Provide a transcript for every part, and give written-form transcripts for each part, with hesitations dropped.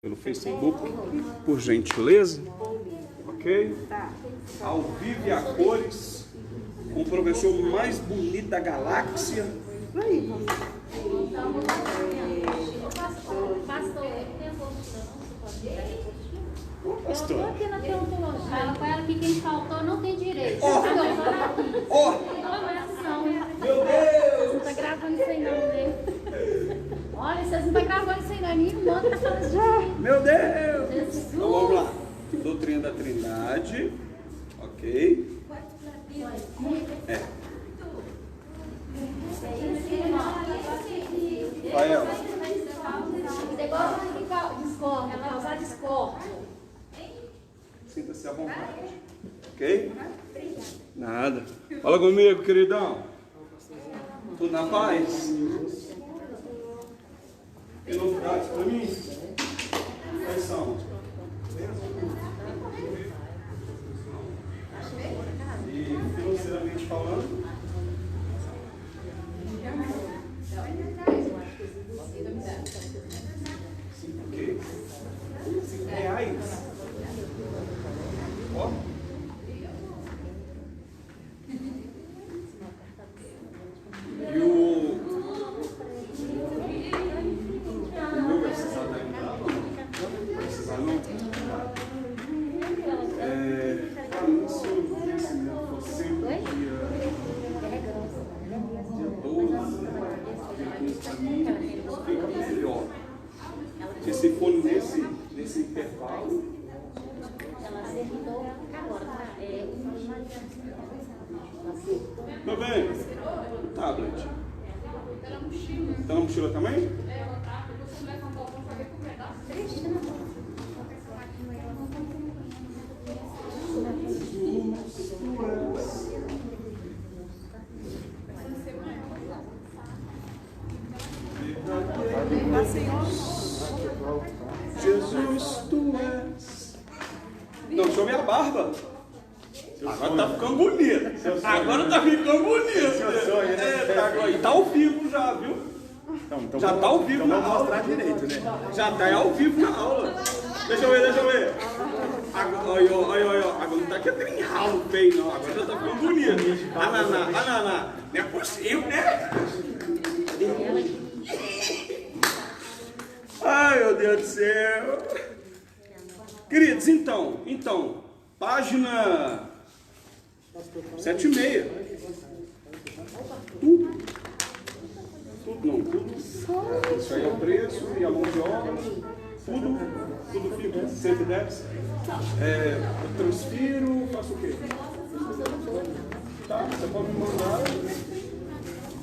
pelo Facebook, por gentileza, ok? Ao vivo e a cores, com o professor mais bonito da galáxia. Pastor, aqui na teologia. Fala com ela que quem faltou não tem direito. Meu Deus! Você não tá gravando isso aí não, né? Olha, vocês não estão gravando isso aí não, nem manda pra falar já. Meu Deus! Jesus. Então vamos lá. Doutrina da Trindade, ok? É. Vai ela. Você gosta de discórdia, vai usar discórdia. Sinta-se à vontade. Ok? Nada. Fala comigo, queridão. Tudo na paz? Tem novidades para mim? Quais são? E financeiramente falando? Ok. R$5. Ó. E o meu vai precisar da entrada? Não precisar não? Se o vencimento for sempre dia 12, dia 15 para mim, fica melhor. Porque se for nesse intervalo, meu bem, o tablet. Tá na mochila também? Jesus, tu és. Não, deixa eu ver a barba. Agora tá ficando bonito. Agora tá ficando bonito. E tá ao vivo já, viu? Então, Já tá ao vivo na aula. mostrar direito, né? Já tá ao vivo na aula. Deixa eu ver. Olha. Agora não tá aqui tem ralo feio, não. Agora já tá ficando bonito. Ananá. Não é possível, né? Ai, meu Deus do céu. Queridos, então, página 7,6. Tudo não. Isso aí é o preço e a mão de obra. Tudo fica 110. Eu transfiro, faço o quê? Tá, você pode me mandar.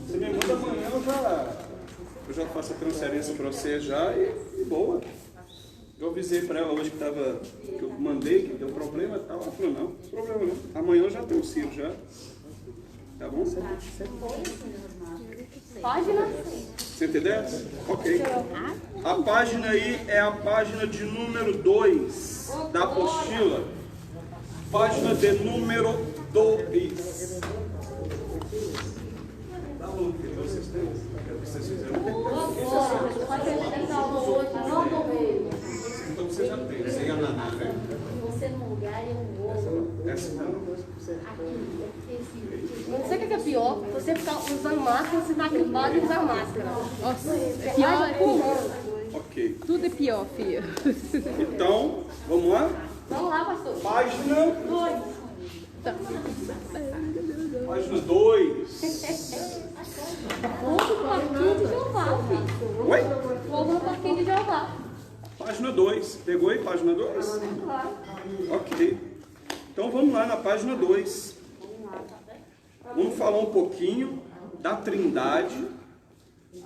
Você me manda amanhã, eu já faço a transferência para você já e boa. Eu avisei para ela hoje que eu mandei, que deu problema e tal. Ela falou, não problema não. Amanhã eu já tenho o Ciro já. Tá bom? Página 110? Ok. A página aí é a página de número 2 da apostila. Página de número 2. Tá bom, querido, vocês têm? Quero que vocês fizeram. Então você já tem, sem ananá, né? Você no lugar e eu vou. Essa não. Não sei o que é pior, você ficar usando máscara, você tá acabado de usar máscara. Nossa, é pior. Ok. Tudo é pior, filha. Então, vamos lá? Vamos lá, pastor. Página 2. Fogo no parquinho de Jeová, filho. Oi? Fogo no parquinho de Jeová. Página 2. Pegou aí, página 2? Claro. Ok. Então vamos lá na página 2. Vamos falar um pouquinho da Trindade.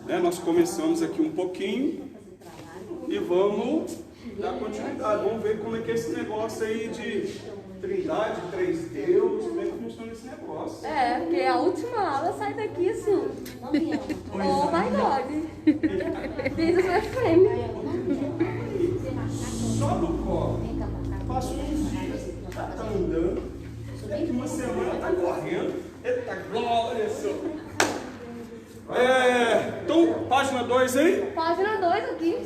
Né? Nós começamos aqui um pouquinho e vamos dar continuidade. Vamos ver como é que é esse negócio aí de Trindade, 3 Deus, como é que funciona esse negócio. Porque a última aula sai daqui assim. Oh my God. Jesus my friend. Só no colo. Passou uns dias, tá andando, daqui uma semana tá correndo. Eita glória, Senhor. Então, página 2 aí? Página 2 aqui.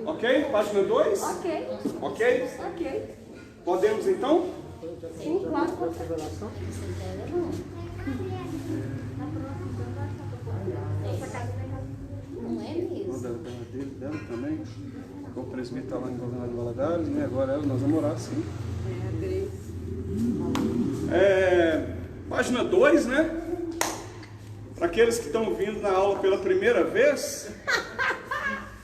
Ok? Ok? Página 2? Ok. Ok? Ok. Podemos então? Sim, claro. Não é mesmo? Dela também. O presbítero está lá em Governador Valadares, né? Agora nós vamos orar sim. Página 2, né? Para aqueles que estão vindo na aula pela primeira vez.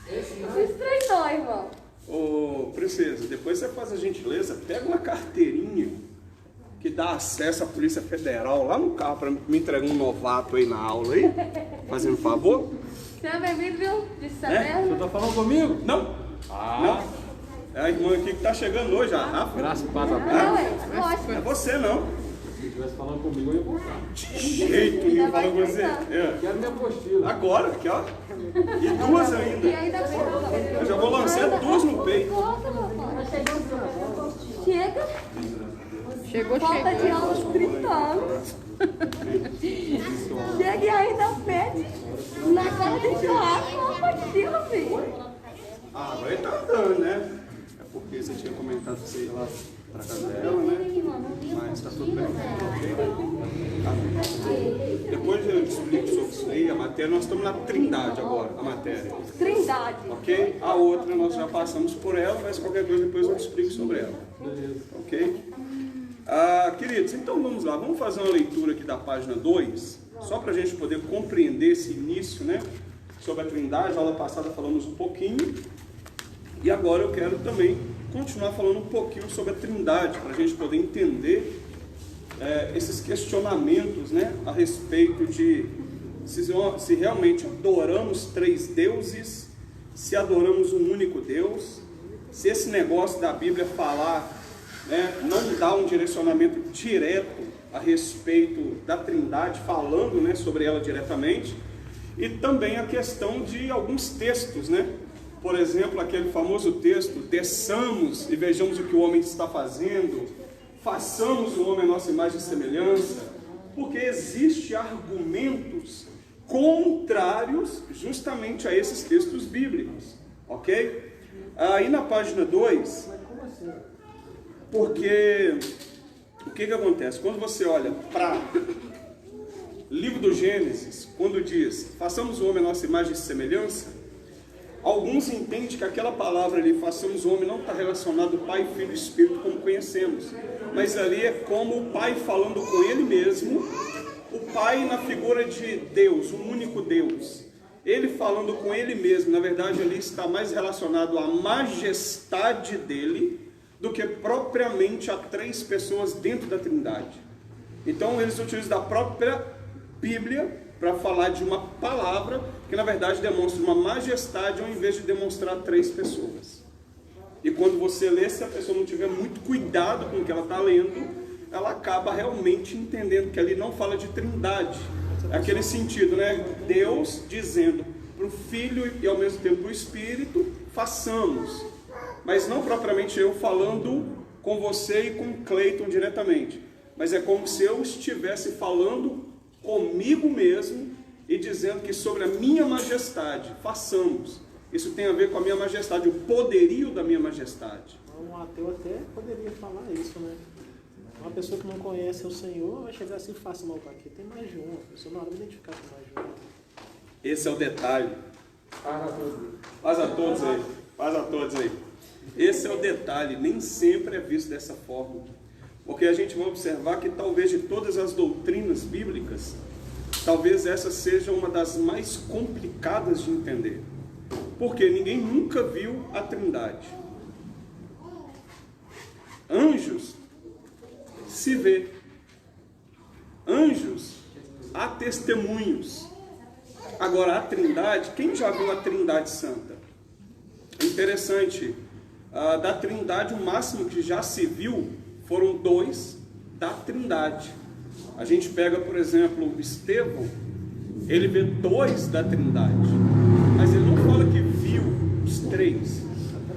Estranhou, irmão. Ô, princesa, depois você faz a gentileza, pega uma carteirinha que dá acesso à Polícia Federal lá no carro para me entregar um novato aí na aula aí, fazendo favor. Seja bem-vindo, viu? De Você saber. tá falando comigo? Não. Não. É a irmã aqui que tá chegando hoje, a Rafa. Graças e paz a Deus. Não, é. Lógico. É você não. Se estivesse falando comigo, eu ia voltar. De jeito nenhum fala com você. Quero minha apostila. Agora, aqui ó. E duas E ainda. ainda bem. Eu já vou lançar duas no peito. Volta, meu pai. Chega. Chegou, Falta de aula de 30 anos. Chega e ainda pede na cara de churrasco uma apostila, filho. Ah, agora ele tá andando, né? É porque você tinha comentado que você ia lá pra casa dela, né? Mas tá tudo bem. Tá bem. Depois eu explico sobre isso aí, a matéria. Nós estamos na Trindade agora, a matéria. Trindade. Ok? A outra nós já passamos por ela, mas qualquer coisa depois eu explico sobre ela. Ok? Queridos, então vamos lá, vamos fazer uma leitura aqui da página 2, só para a gente poder compreender esse início, né? Sobre a Trindade. A aula passada falamos um pouquinho, e agora eu quero também continuar falando um pouquinho sobre a Trindade, para a gente poder entender esses questionamentos, né? A respeito de se realmente adoramos três deuses, se adoramos um único Deus, se esse negócio da Bíblia falar, não dá um direcionamento direto a respeito da Trindade, falando, né, sobre ela diretamente, e também a questão de alguns textos, né? Por exemplo, aquele famoso texto, desçamos e vejamos o que o homem está fazendo, façamos o homem a nossa imagem e semelhança, porque existem argumentos contrários justamente a esses textos bíblicos, ok? Aí na página 2, porque o que acontece? Quando você olha para o livro do Gênesis, quando diz, façamos o homem a nossa imagem e semelhança, alguns entendem que aquela palavra ali, façamos o homem, não está relacionado ao Pai, Filho e Espírito como conhecemos, mas ali é como o Pai falando com Ele mesmo, o Pai na figura de Deus, um único Deus, Ele falando com Ele mesmo. Na verdade ali está mais relacionado à majestade dEle, do que propriamente a três pessoas dentro da Trindade. Então eles utilizam da própria Bíblia para falar de uma palavra que na verdade demonstra uma majestade ao invés de demonstrar três pessoas. E quando você lê, se a pessoa não tiver muito cuidado com o que ela está lendo, ela acaba realmente entendendo que ali não fala de Trindade. É aquele sentido, né? Deus dizendo para o Filho e ao mesmo tempo para o Espírito, façamos. Mas não propriamente eu falando com você e com o Cleiton diretamente, mas é como se eu estivesse falando comigo mesmo e dizendo que sobre a minha majestade, façamos. Isso tem a ver com a minha majestade, o poderio da minha majestade. Um ateu até poderia falar isso, né? Uma pessoa que não conhece o Senhor vai chegar assim, faça mal para aqui. Tem mais de uma, a pessoa não vai identificar com mais de uma. Esse é o detalhe. Paz a todos aí. Paz a todos aí. Esse é o detalhe, nem sempre é visto dessa forma, porque a gente vai observar que talvez de todas as doutrinas bíblicas, talvez essa seja uma das mais complicadas de entender, porque ninguém nunca viu a Trindade. Anjos se vê, anjos há testemunhos. Agora a Trindade, quem já viu a Trindade Santa? É interessante. Da Trindade, o máximo que já se viu foram dois da Trindade. A gente pega, por exemplo, Estevão, ele vê dois da Trindade, mas ele não fala que viu os três.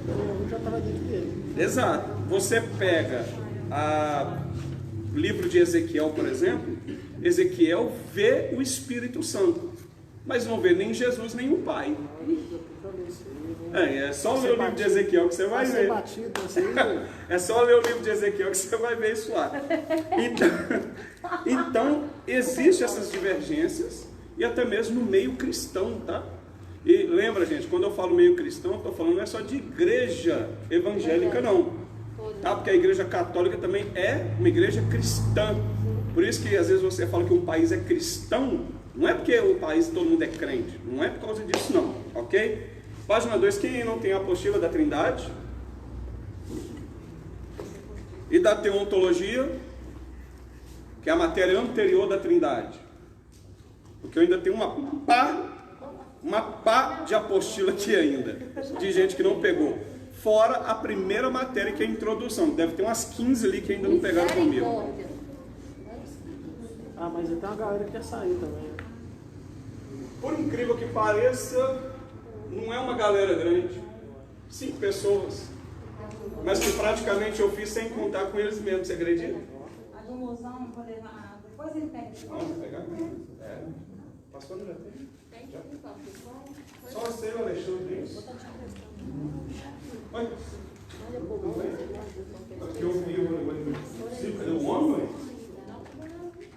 Eu já estava dentro dele. Exato. Você pega o livro de Ezequiel, por exemplo, Ezequiel vê o Espírito Santo, mas não vê nem Jesus nem o Pai. aparecer. É só ler o livro de Ezequiel que você vai ver. Batido, assim, É só ler o livro de Ezequiel que você vai ver isso lá. Então existem essas divergências e até mesmo no meio cristão, tá? E lembra, gente, quando eu falo meio cristão, eu estou falando não é só de igreja evangélica, não. Tá? Porque a igreja católica também é uma igreja cristã. Por isso que às vezes você fala que um país é cristão, não é porque o país todo mundo é crente, não é por causa disso não, ok? Página 2, quem não tem a apostila da Trindade? E da teontologia, que é a matéria anterior da Trindade. Porque eu ainda tenho uma pá de apostila aqui ainda, de gente que não pegou. Fora a primeira matéria que é a introdução. Deve ter umas 15 ali que ainda não pegaram comigo. Ah, mas tem uma galera que quer sair também. Por incrível que pareça, não é uma galera grande. 5 pessoas. Mas que praticamente eu fiz sem contar com eles mesmos, você acredita? A do mozão, vou levar. Depois ele pega. Vamos pegar mesmo. Pastor já tem? Já? Só você e o Alexandre, isso? Oi? Tudo bem? Aqui eu vi o cadê o homem?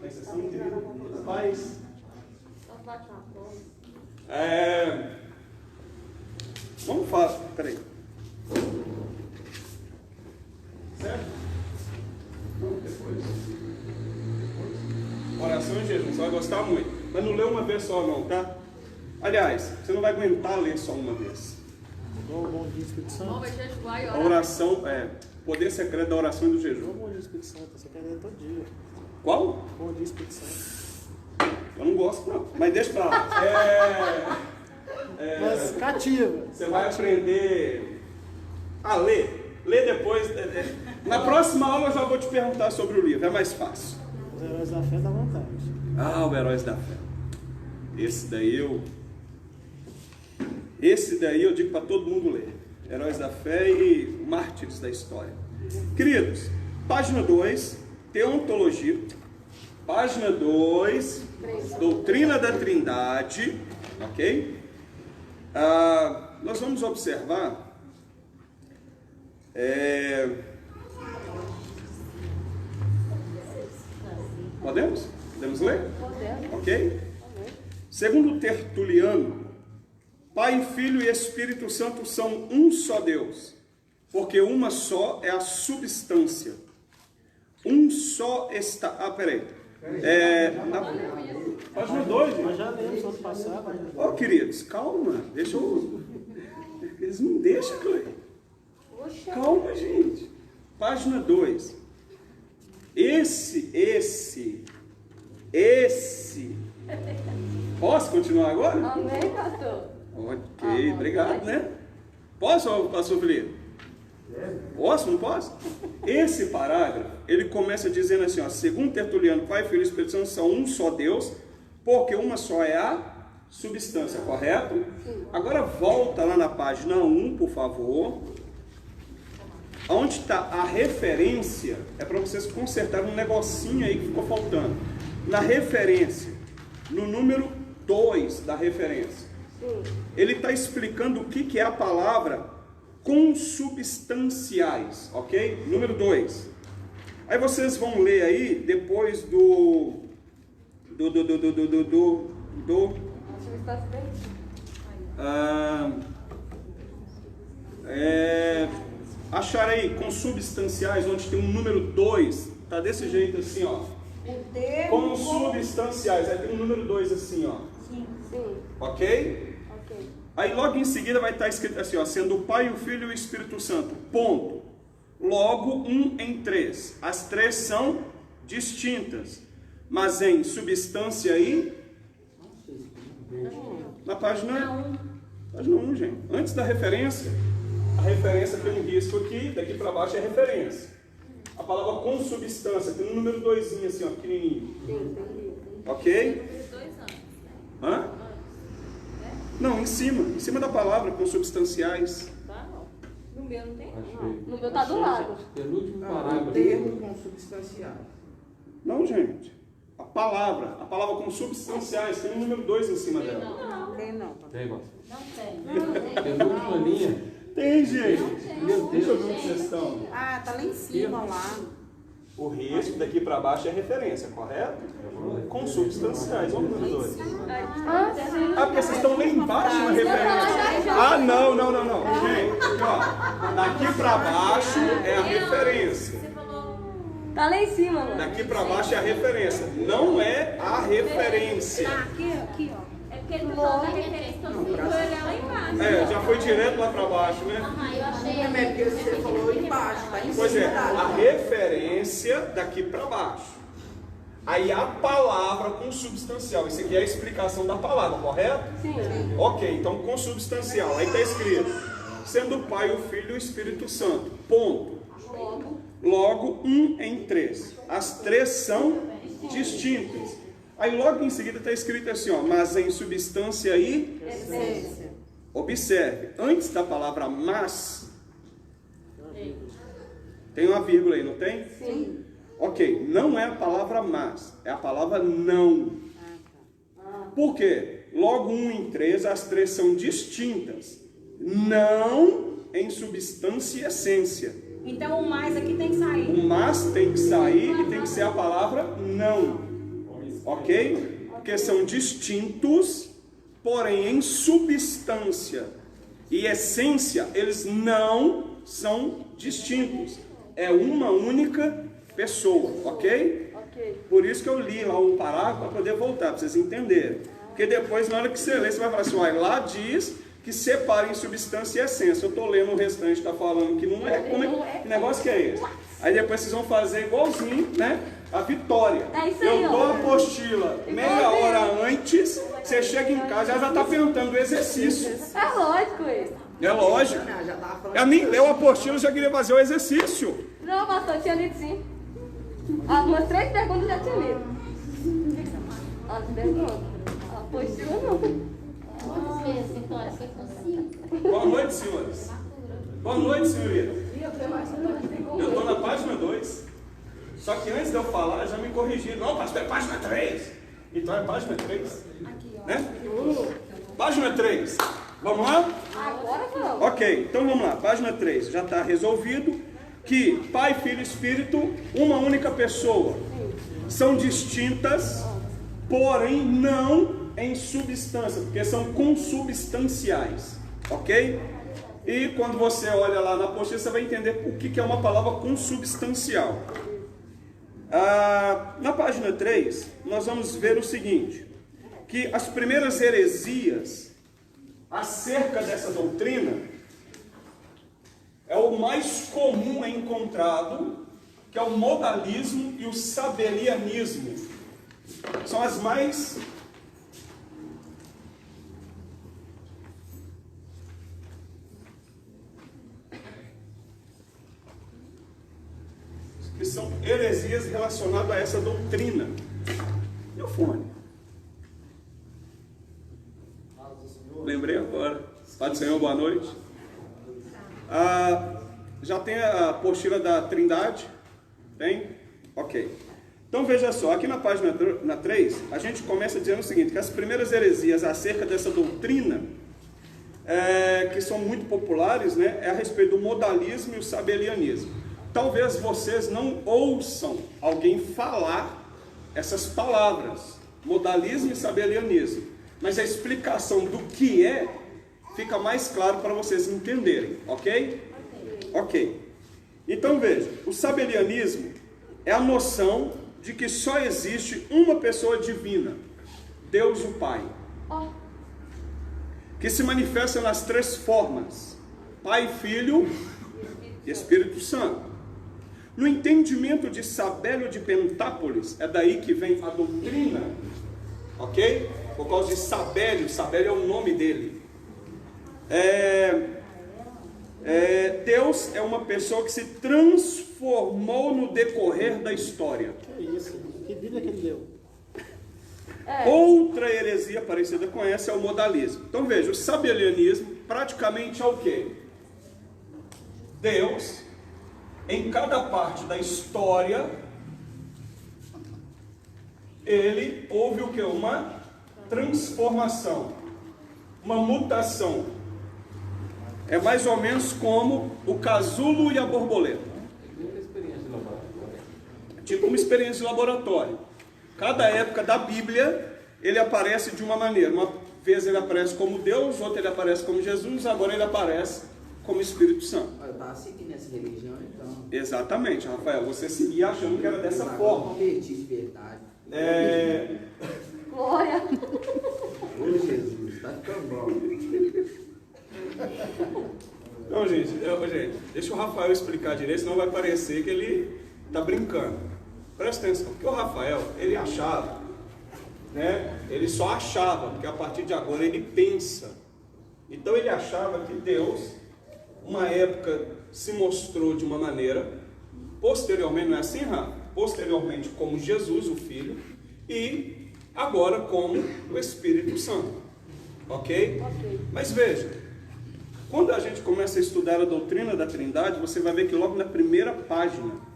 Mas vocês estão queridos? Paz. Vamos falar. Peraí. Certo? Não, depois. Oração e jejum, você vai gostar muito. Mas não lê uma vez só não, tá? Aliás, você não vai aguentar ler só uma vez. Igual o bom dia do Espírito Santo. A oração poder secreto da oração e do jejum. Igual o bom dia do Espírito Santo, você quer ler todo dia. Qual? Bom dia Espírito Santo. Eu não gosto não, mas deixa pra lá. Mas cativa. Você vai aprender a ler. Lê depois. Na próxima aula eu já vou te perguntar sobre o livro, é mais fácil. Os heróis da fé dá vontade. Ah, o Heróis da Fé. Esse daí eu digo para todo mundo ler. Heróis da Fé e Mártires da História. Queridos, página 2, Teontologia. Página 2, Doutrina da Trindade. Ok? Nós vamos observar. Podemos? Podemos ler? Podemos. Ok? Segundo Tertuliano, Pai, Filho e Espírito Santo são um só Deus, porque uma só é a substância. Um só está... peraí. Página 2, gente. Nós já lemos ano passado. Ó, queridos, calma. Deixa eu... Eles não deixam, Cleide. Calma, gente. Página 2. Esse. Posso continuar agora? Amém, pastor. Ok, obrigado, né? Posso, pastor Felipe? Posso, não posso? Esse parágrafo, ele começa dizendo assim, ó, segundo Tertuliano, Pai, Filho e Espírito Santo são um só Deus, porque uma só é a substância, correto? Agora volta lá na página 1, por favor. Onde está a referência, é para vocês consertarem um negocinho aí que ficou faltando. Na referência, no número 2 da referência, ele está explicando o que é a palavra consubstanciais, ok? Número 2. Aí vocês vão ler aí, depois achar aí consubstanciais, onde tem um número 2, tá desse jeito assim, ó. Consubstanciais, aí tem um número 2 assim, ó. Sim. Ok? Aí logo em seguida vai estar escrito assim, ó, sendo o Pai, o Filho e o Espírito Santo, ponto. Logo, 1 em 3. As 3 são distintas, mas em substância aí, na página 1, gente. Antes da referência, a referência tem um risco aqui, daqui para baixo é referência. A palavra consubstância tem um número 2 assim, ó, pequenininho. Ok? Hã? Não, em cima da palavra, consubstanciais. No meu não tem? Achei. No meu tá do lado. Penúltimo O parágrafo. termo consubstancial. Não, gente. A palavra consubstanciais tem um número 2 em cima dela. tem não. Tem, irmão. Não tem. Tem na última linha. Tem, gente. Meu Deixa eu ver Deus. onde vocês estão. Ah, tá lá em cima, lá. O risco daqui para baixo é referência, correto? Consubstanciais, vamos ver os dois. Ah, sim. Ah, porque vocês estão lá embaixo na referência. Ah, não. Gente, aqui, ó. Daqui para baixo é a referência. Tá lá em cima, mano. Daqui para baixo é a referência. Não é a referência. Aqui, ó. É porque ele tá falando da referência, então você foi olhar lá embaixo. É, já foi direto lá para baixo, né? Ah, eu achei. É porque você falou embaixo, tá em Pois é, cima. a referência daqui para baixo. Aí a palavra consubstancial. Isso aqui é a explicação da palavra, correto? Sim. Ok, então consubstancial. Aí está escrito: sendo o Pai, o Filho e o Espírito Santo. Ponto. Logo, um em três. As três são distintas. Aí logo em seguida está escrito assim, ó, mas em substância e Essência. observe, antes da palavra mas, tem uma vírgula aí, não tem? Sim. Ok, não é a palavra mas, é a palavra não. Por quê? Logo um em três, as três são distintas. Não em substância e essência. Então o mais aqui tem que sair. O mas tem que sair e tem que ser a palavra não. Ok? Porque são distintos, porém em substância e essência, eles não são distintos. É uma única pessoa, ok? Ok. Por isso que eu li lá um parágrafo para poder voltar, para vocês entenderem. Porque depois, na hora que você lê, você vai falar assim, olha, lá diz que separem substância e essência. Eu estou lendo o restante, está falando que não é. Como é que negócio que é esse? Aí depois vocês vão fazer igualzinho, né? A Vitória. É isso aí, eu ó. dou a apostila meia hora antes, você chega em casa e já está perguntando o exercício. É lógico isso. É lógico. Eu nem leu a apostila, já queria fazer o exercício. Não, pastor, eu tinha lido sim. Algumas 3 perguntas eu já tinha lido. As perguntas. A apostila não. Quantas vezes, Vitória? Foi com 5. Boa noite, senhores. Boa noite, senhorita. Eu estou na página 2. Só que antes de eu falar, já me corrigiram. Não, pastor, é página 3. Então é página 3. Né? Página 3. Vamos lá? Agora vamos. Ok, então vamos lá. Página 3. Já está resolvido que Pai, Filho e Espírito, uma única pessoa. São distintas, porém não em substância, porque são consubstanciais. Ok? E quando você olha lá na apostila, você vai entender o que é uma palavra consubstancial. Na página 3, nós vamos ver o seguinte, que as primeiras heresias acerca dessa doutrina é o mais comum encontrado, que é o modalismo e o sabelianismo. São as mais que são heresias relacionadas a essa doutrina. E o fone? Lembrei agora. Pai do Senhor, boa noite. Já tem a apostila da Trindade? Tem? Ok. Então veja só, aqui na página 3, a gente começa dizendo o seguinte, que as primeiras heresias acerca dessa doutrina, que são muito populares, né, é a respeito do modalismo e o sabelianismo. Talvez vocês não ouçam alguém falar essas palavras, modalismo e sabelianismo, mas a explicação do que fica mais claro para vocês entenderem, ok? Ok. Então veja, o sabelianismo é a noção de que só existe uma pessoa divina, Deus o Pai, que se manifesta nas 3 formas, Pai, Filho e Espírito Santo. No entendimento de Sabélio de Pentápolis, é daí que vem a doutrina, ok? Por causa de Sabélio, Sabélio é o nome dele. Deus é uma pessoa que se transformou no decorrer da história. Que isso? Que Bíblia que ele deu? Outra heresia parecida com essa é o modalismo. Então veja, o sabelianismo praticamente é o quê? Deus, em cada parte da história, houve o quê? Uma transformação. uma mutação. É mais ou menos como o casulo e a borboleta. Tipo uma experiência de laboratório. Cada época da Bíblia, ele aparece de uma maneira. Uma vez ele aparece como Deus, outra ele aparece como Jesus, agora ele aparece como Espírito Santo. Eu estava seguindo essa religião, então. Exatamente, Rafael. Você seguia achando que era dessa forma. Converti de verdade. Glória. Ô Jesus, tá ficando bom. Então, gente, deixa o Rafael explicar direito, senão vai parecer que ele está brincando. Presta atenção, porque o Rafael, ele achava, né? Ele só achava, porque a partir de agora ele pensa. Então ele achava que Deus, uma época, se mostrou de uma maneira, posteriormente, não é assim, Rafa? Posteriormente como Jesus, o Filho, e agora como o Espírito Santo. Ok? Mas veja, quando a gente começa a estudar a doutrina da Trindade, você vai ver que logo na primeira página,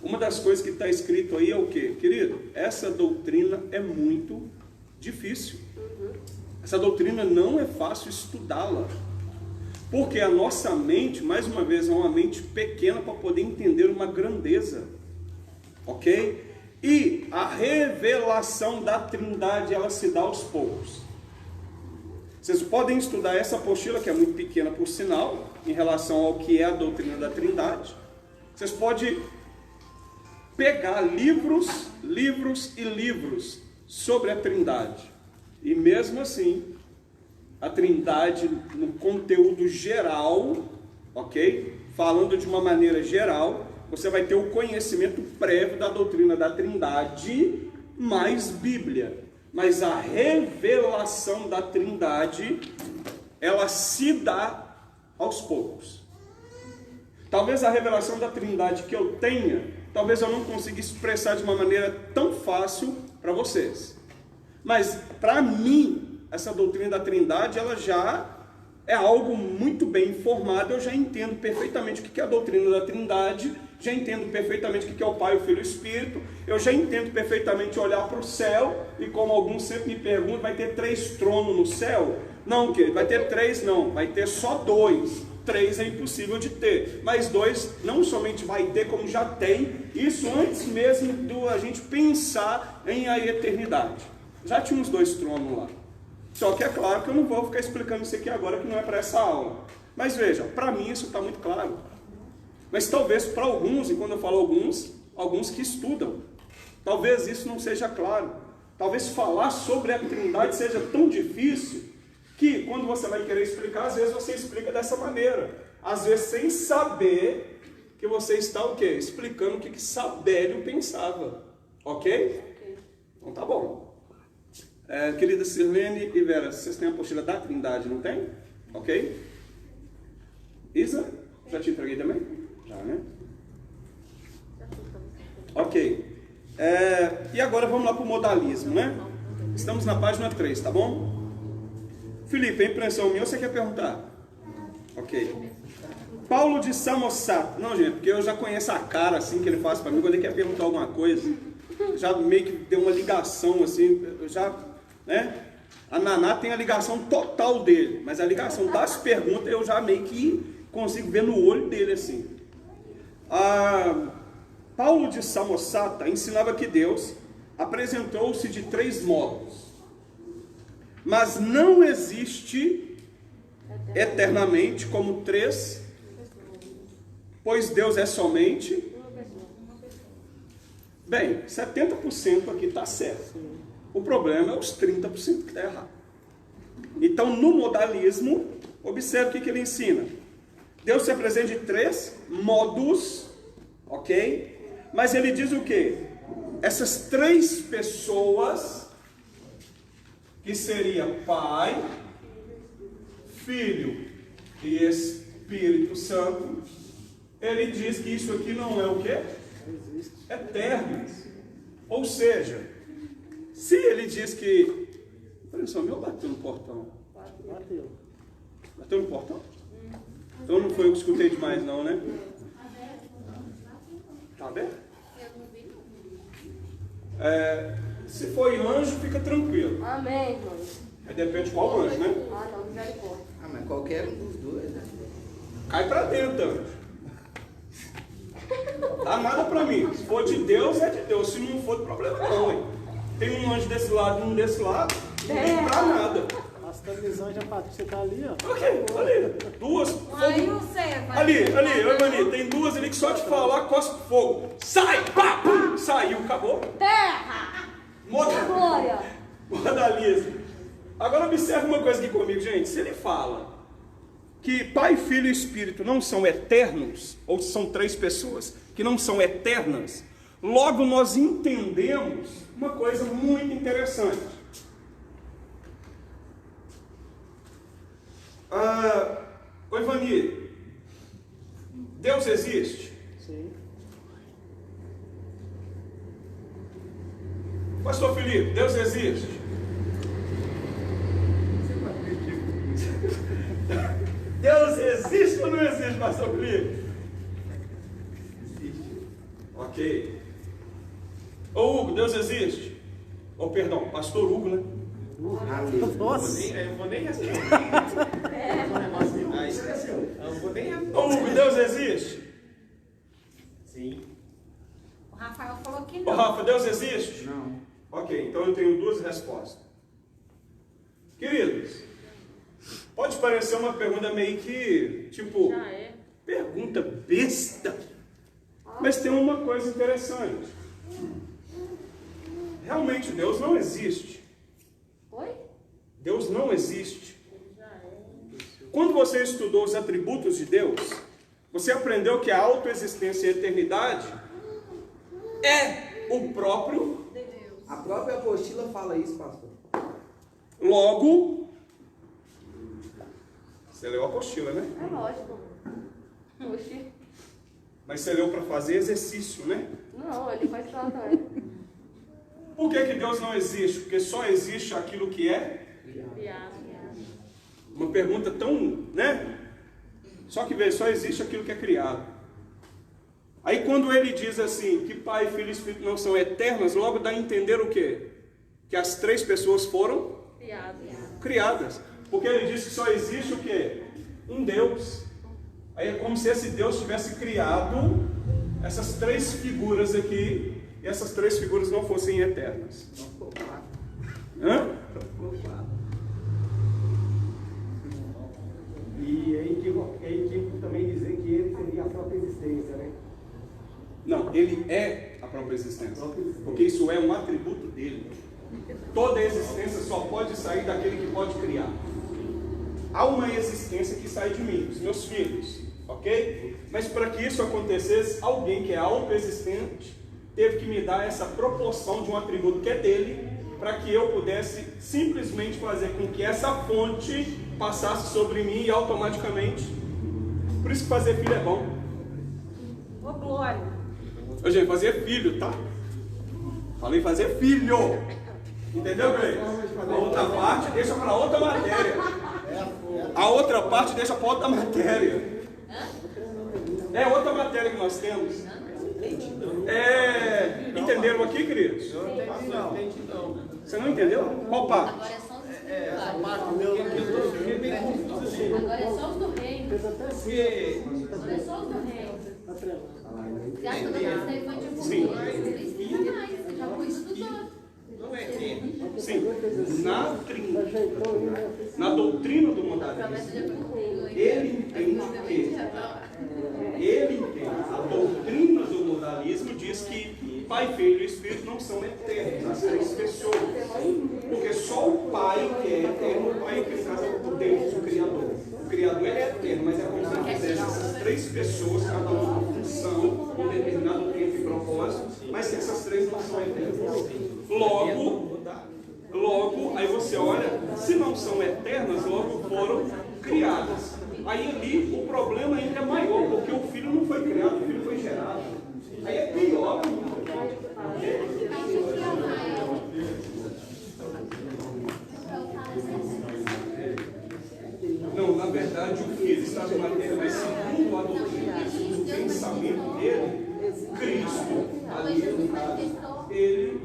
uma das coisas que está escrito aí é o quê? Querido, essa doutrina é muito difícil. Essa doutrina não é fácil estudá-la. Porque a nossa mente, mais uma vez, é uma mente pequena para poder entender uma grandeza. Ok? E a revelação da Trindade, ela se dá aos poucos. Vocês podem estudar essa apostila, que é muito pequena por sinal, em relação ao que é a doutrina da Trindade. Vocês podem pegar livros e livros sobre a Trindade. E mesmo assim, a Trindade no conteúdo geral, ok? Falando de uma maneira geral, você vai ter o conhecimento prévio da doutrina da Trindade, mais Bíblia. Mas a revelação da Trindade, ela se dá aos poucos. Talvez a revelação da Trindade que eu tenha, talvez eu não consiga expressar de uma maneira tão fácil para vocês. Mas para mim, essa doutrina da Trindade, ela já é algo muito bem informado. Eu já entendo perfeitamente o que é a doutrina da Trindade, já entendo perfeitamente o que é o Pai, o Filho e o Espírito. Eu já entendo perfeitamente olhar para o céu, e como alguns sempre me perguntam, vai ter 3 tronos no céu? Não, querido, vai ter 3 não, vai ter só 2. 3 é impossível de ter, mas 2 não somente vai ter, como já tem, isso antes mesmo de a gente pensar em a eternidade. Já tinha uns 2 tronos lá. Só que é claro que eu não vou ficar explicando isso aqui agora, que não é para essa aula. Mas veja, para mim isso está muito claro. Mas talvez para alguns, e quando eu falo alguns que estudam, talvez isso não seja claro. Talvez falar sobre a Trindade seja tão difícil, que quando você vai querer explicar, às vezes você explica dessa maneira. Às vezes sem saber que você está o quê? Explicando o que Sabélio pensava. Ok? Então tá bom. Querida Sirlene e Vera, vocês têm a apostila da Trindade, não tem? Ok? Isa? Já te entreguei também? Já, né? Ok. E agora vamos lá para o modalismo, né? Estamos na página 3, tá bom? Felipe, a impressão minha, você quer perguntar? Ok. Paulo de Samosata. Não, gente, porque eu já conheço a cara assim que ele faz para mim quando ele quer perguntar alguma coisa. Já meio que deu uma ligação assim, né? A Naná tem a ligação total dele, mas a ligação das perguntas eu já meio que consigo ver no olho dele assim. Paulo de Samosata ensinava que Deus apresentou-se de 3 modos. Mas não existe eternamente como 3, pois Deus é somente... Bem, 70% aqui está certo. O problema é os 30% que está errado. Então, no modalismo, observe o que ele ensina. Deus se apresenta de 3 modos, ok? Mas ele diz o quê? Essas 3 pessoas... que seria Pai, Filho e Espírito Santo, ele diz que isso aqui não é o quê? Eterno. Ou seja, se ele diz que... Olha só, meu bateu no portão. Bateu. Bateu no portão? Então não foi eu que escutei demais não, né? Tá aberto? Se foi anjo, fica tranquilo. Amém, irmão. Aí depende de qual anjo, né? Ah, não, misericórdia. Ah, mas qualquer um dos dois, né? Cai pra dentro, anjo. Dá nada pra mim. Se for de Deus, é de Deus. Se não for, problema não, hein? Tem um anjo desse lado e um desse lado. Não tem pra nada. Pastor Lisângela, a Patrícia tá ali, ó. Ok, ali. Duas. Aí Fogo. você vai. Ali, Evani, tem duas ali que só te falar, cospe fogo. Sai! Pá, pum, saiu, acabou. Terra! Glória! Modaliza. Agora observe uma coisa aqui comigo, gente. Se ele fala que Pai, Filho e Espírito não são eternos, ou são três pessoas que não são eternas, logo nós entendemos uma coisa muito interessante. Oi, Ivani, Deus existe? Sim. Pastor Felipe, Deus existe? Deus existe ou não existe, Pastor Felipe? Existe. Ok. Ô Hugo, Deus existe? Ou perdão, Pastor Hugo, né? Nossa. Eu vou nem responder. Ah, esqueceu. Eu não vou nem responder. Ô Hugo, Deus existe? Sim. O Rafael falou que Ô não. Rafa, Deus existe? Não. Ok, então eu tenho duas respostas. Queridos, pode parecer uma pergunta meio que, tipo, pergunta besta. Mas tem uma coisa interessante. Realmente Deus não existe. Oi? Deus não existe. Quando você estudou os atributos de Deus, você aprendeu que a autoexistência e a eternidade é o próprio. A própria apostila fala isso, pastor. Logo, você leu a apostila, né? É lógico. Oxi. Mas você leu para fazer exercício, né? Não, ele faz só também. Por que Deus não existe? Porque só existe aquilo que é? Uma pergunta tão, né? Só que só existe aquilo que é criado. Aí quando ele diz assim, que Pai, Filho e Espírito não são eternas, logo dá a entender o quê? Que as três pessoas foram criadas. Porque ele diz que só existe o quê? Um Deus. Aí é como se esse Deus tivesse criado essas três figuras aqui, e essas três figuras não fossem eternas. Não ficou claro. Hã? Não ficou claro. E é equívoco também dizer que ele seria a própria existência, né? Não, ele é a própria existência. Porque isso é um atributo dele. Toda existência só pode sair daquele que pode criar. Há uma existência que sai de mim, dos meus filhos, ok? Mas para que isso acontecesse, alguém que é autoexistente teve que me dar essa proporção de um atributo que é dele, para que eu pudesse simplesmente fazer com que essa fonte passasse sobre mim e automaticamente. Por isso que fazer filho é bom. Ô, Glória. Ô, gente, fazer filho, tá? Falei fazer filho. Entendeu, Gleice? A outra parte deixa para outra matéria. A outra parte deixa para outra matéria. É outra matéria que nós temos. Entenderam aqui, queridos? Você não entendeu? Qual parte? Agora é só os Agora é só os do reino. Agora é só os do reino. Você acha que eu tô falando da infantil Sim. comigo? Você já foi estudando. Não é eterno. Sim. Na doutrina do modalismo, ele entende que a doutrina do modalismo diz que Pai, Filho e Espírito não são eternos, as três pessoas. Porque só o Pai que é eterno, o Pai que casa por Deus, o Criador. O Criador ele é eterno, mas é como se ele fizesse essas três pessoas, cada uma com função, um determinado tempo e propósito, mas que essas três não são eternas. Logo, aí você olha, se não são eternas, logo foram criadas. Aí ali o problema ainda é maior, porque o filho não foi criado, o filho foi gerado. Aí é pior. Não, na verdade o filho está na matéria, mas segundo a doutrina de Jesus, o pensamento dele, Cristo, ali, ele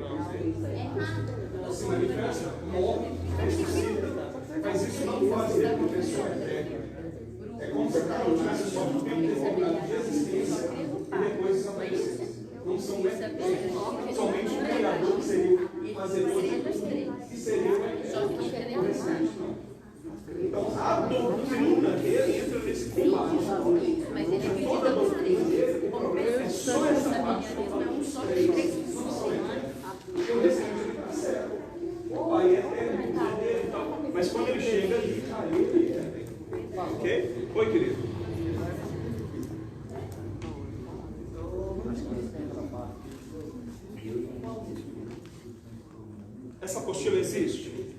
se manifesta, morre, ressuscita fonte, mas é só um tempo determinado de existência e depois desaparecer. Não são somente o Criador que seria o fazedor de tudo, que seria o restante, não. Então, a doutrina dele entra nesse combate. Toda a doutrina dele, o problema é só essa parte. Porque o restante ele está certo. O pai é eterno, dele e tal. Mas quando ele chega ali, ele é. Ok? Oi, querido. Essa apostila existe?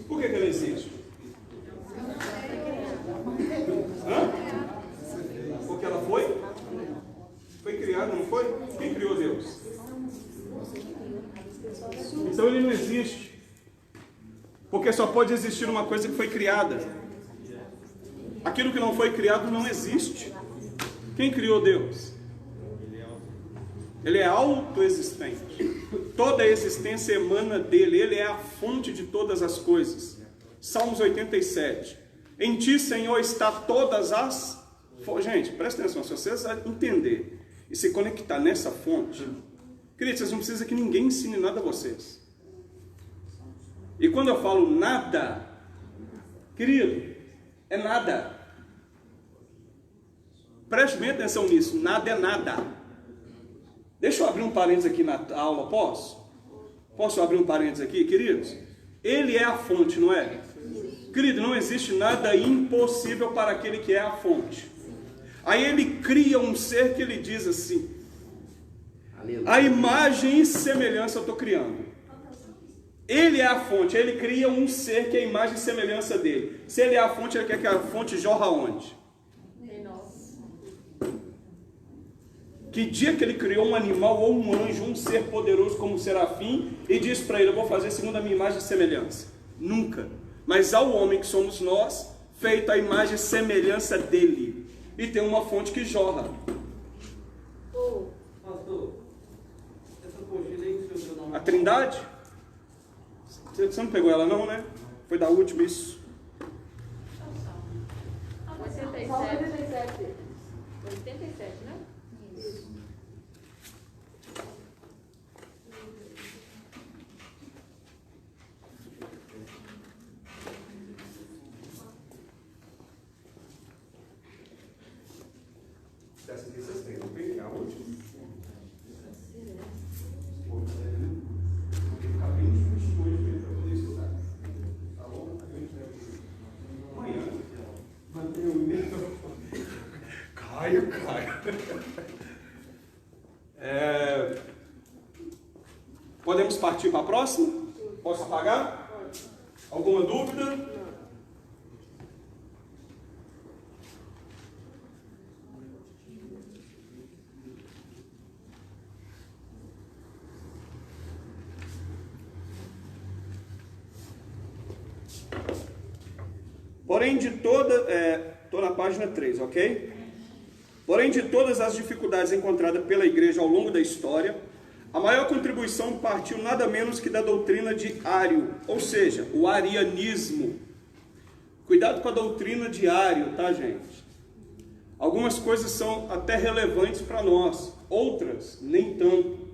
Por que ela existe? Hã? Porque ela foi criada, não foi? Quem criou Deus? Então ele não existe. Porque só pode existir uma coisa que foi criada. Aquilo que não foi criado não existe. Quem criou Deus? Ele é autoexistente. Toda a existência emana dele. Ele é a fonte de todas as coisas. Salmos 87. Em ti, Senhor, está todas as... Gente, presta atenção. Se vocês entenderem e se conectar nessa fonte, queridos, vocês não precisam que ninguém ensine nada a vocês. E quando eu falo nada, querido, é nada. Preste bem atenção nisso. Nada é nada. Deixa eu abrir um parênteses aqui na aula, posso? Posso abrir um parênteses aqui, queridos? Ele é a fonte, não é? Querido, não existe nada impossível para aquele que é a fonte. Aí ele cria um ser que ele diz assim: a imagem e semelhança eu estou criando. Ele é a fonte, ele cria um ser que é a imagem e semelhança dele. Se ele é a fonte, ele quer que a fonte jorra onde? Que dia que ele criou um animal ou um anjo, um ser poderoso como o serafim, e diz para ele: eu vou fazer segundo a minha imagem e semelhança? Nunca. Mas ao homem que somos nós, feito a imagem e semelhança dele, e tem uma fonte que jorra. Pastor, essa apostila aí que o seu nome... A Trindade? Você não pegou ela não, né? Foi da última isso. 87. 87, né? Isso. Dessa aqui vocês têm, não tem? A última. Podemos partir para a próxima? Posso apagar? Alguma dúvida? Porém de toda, estou na página 3, ok? Porém de todas as dificuldades encontradas pela igreja ao longo da história, a maior contribuição partiu nada menos que da doutrina de Ário, ou seja, o arianismo. Cuidado com a doutrina de Ário, tá, gente? Algumas coisas são até relevantes para nós, outras nem tanto.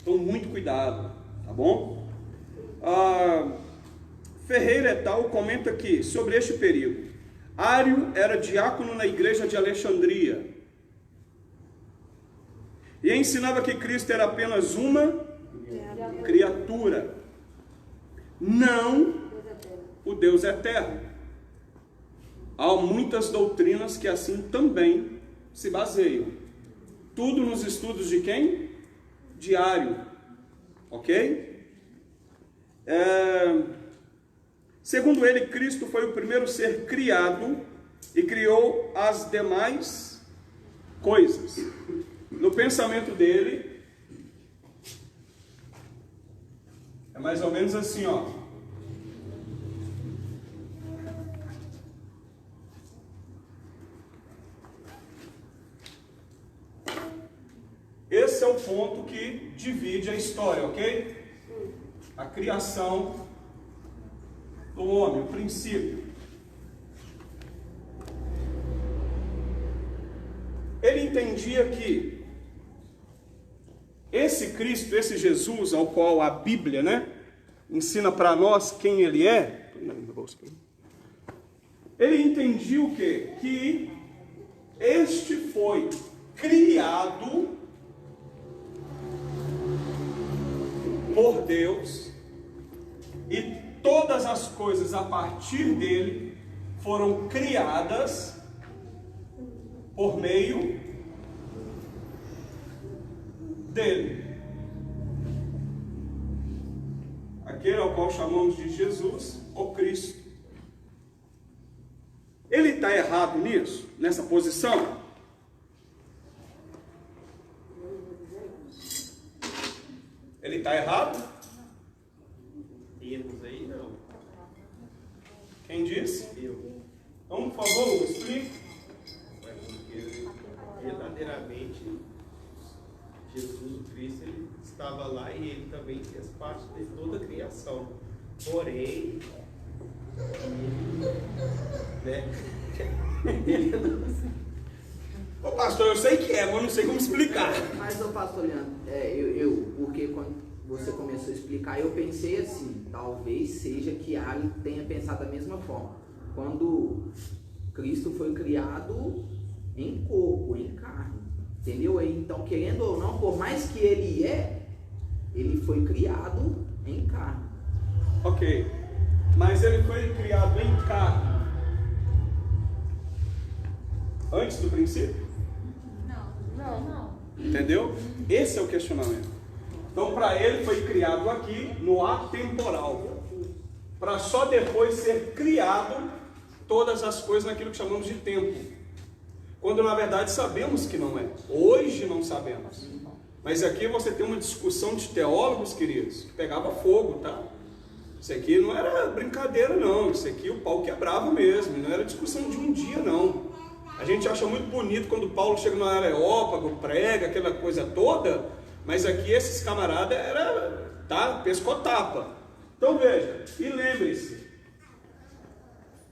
Então, muito cuidado, tá bom? Ferreira et al. Comenta aqui sobre este período. Ário era diácono na igreja de Alexandria e ensinava que Cristo era apenas uma criatura, não o Deus eterno. Há muitas doutrinas que assim também se baseiam. Tudo nos estudos de quem? De Ário, ok? Segundo ele, Cristo foi o primeiro ser criado e criou as demais coisas. No pensamento dele, é mais ou menos assim, ó. Esse é o ponto que divide a história, ok? A criação do homem, o princípio. ele entendia que esse Cristo, esse Jesus, ao qual a Bíblia, né, ensina para nós quem ele é, ele entendia o quê? Que este foi criado por Deus e todas as coisas a partir dele foram criadas por meio dele. Aquele ao qual chamamos de Jesus, o Cristo. Ele está errado nisso, nessa posição? Ele está errado? Erros aí não. Quem disse? Eu. Então, por favor, explique. Mas porque verdadeiramente Jesus Cristo ele estava lá e ele também fez parte de toda a criação. Porém, ele Ô pastor, eu sei que é, mas eu não sei como explicar. Mas, ô pastor Leandro, porque quando você começou a explicar, eu pensei assim, talvez seja que Ari tenha pensado da mesma forma. Quando Cristo foi criado em corpo, em carne, entendeu? Então, querendo ou não, por mais que ele foi criado em carne. Ok, mas ele foi criado em carne antes do princípio? Não. Entendeu? Esse é o questionamento. Então, para ele foi criado aqui no atemporal, para só depois ser criado todas as coisas naquilo que chamamos de tempo. Quando na verdade sabemos que não é. Hoje não sabemos. Mas aqui você tem uma discussão de teólogos, queridos, que pegava fogo, tá? Isso aqui não era brincadeira, não. Isso aqui o pau quebrava mesmo. Não era discussão de um dia, não. A gente acha muito bonito quando Paulo chega no Areópago, prega, aquela coisa toda, mas aqui esses camaradas era, tá, pescotapa. Então veja, e lembre-se,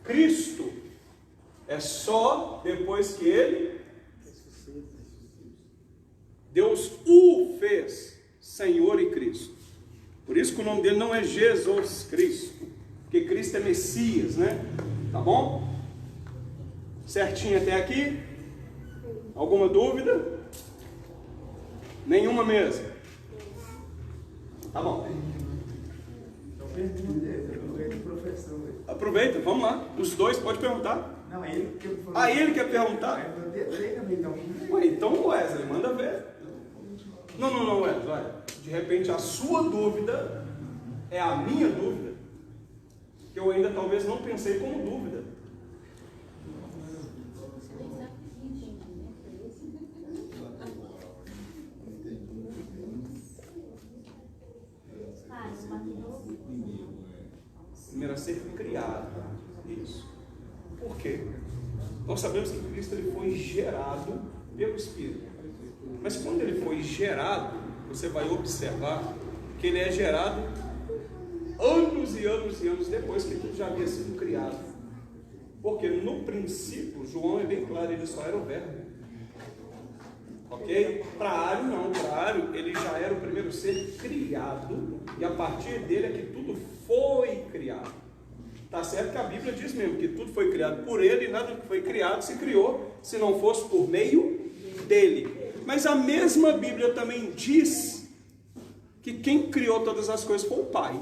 Cristo é só depois que ele, Deus o fez Senhor e Cristo. Por isso que o nome dele não é Jesus Cristo, porque Cristo é Messias, né? Tá bom? Certinho até aqui? Alguma dúvida? Nenhuma mesmo? Tá bom. Aproveita, vamos lá. Os dois pode perguntar. Não, é ele que falou. Ah, ele quer perguntar? Ué, então Wesley, manda ver. Não, Wesley, olha. De repente a sua dúvida é a minha dúvida, que eu ainda talvez não pensei como dúvida. Primeiro a ser criado. Isso. Por quê? Nós sabemos que Cristo ele foi gerado pelo Espírito. Mas quando ele foi gerado, você vai observar que ele é gerado anos e anos e anos depois que tudo já havia sido criado. Porque no princípio, João é bem claro, ele só era o verbo. Ok? Para Ario não, para Ario ele já era o primeiro ser criado, e a partir dele é que tudo foi criado. Tá certo que a Bíblia diz mesmo que tudo foi criado por ele, e nada que foi criado se criou se não fosse por meio dele. Mas a mesma Bíblia também diz que quem criou todas as coisas foi o Pai.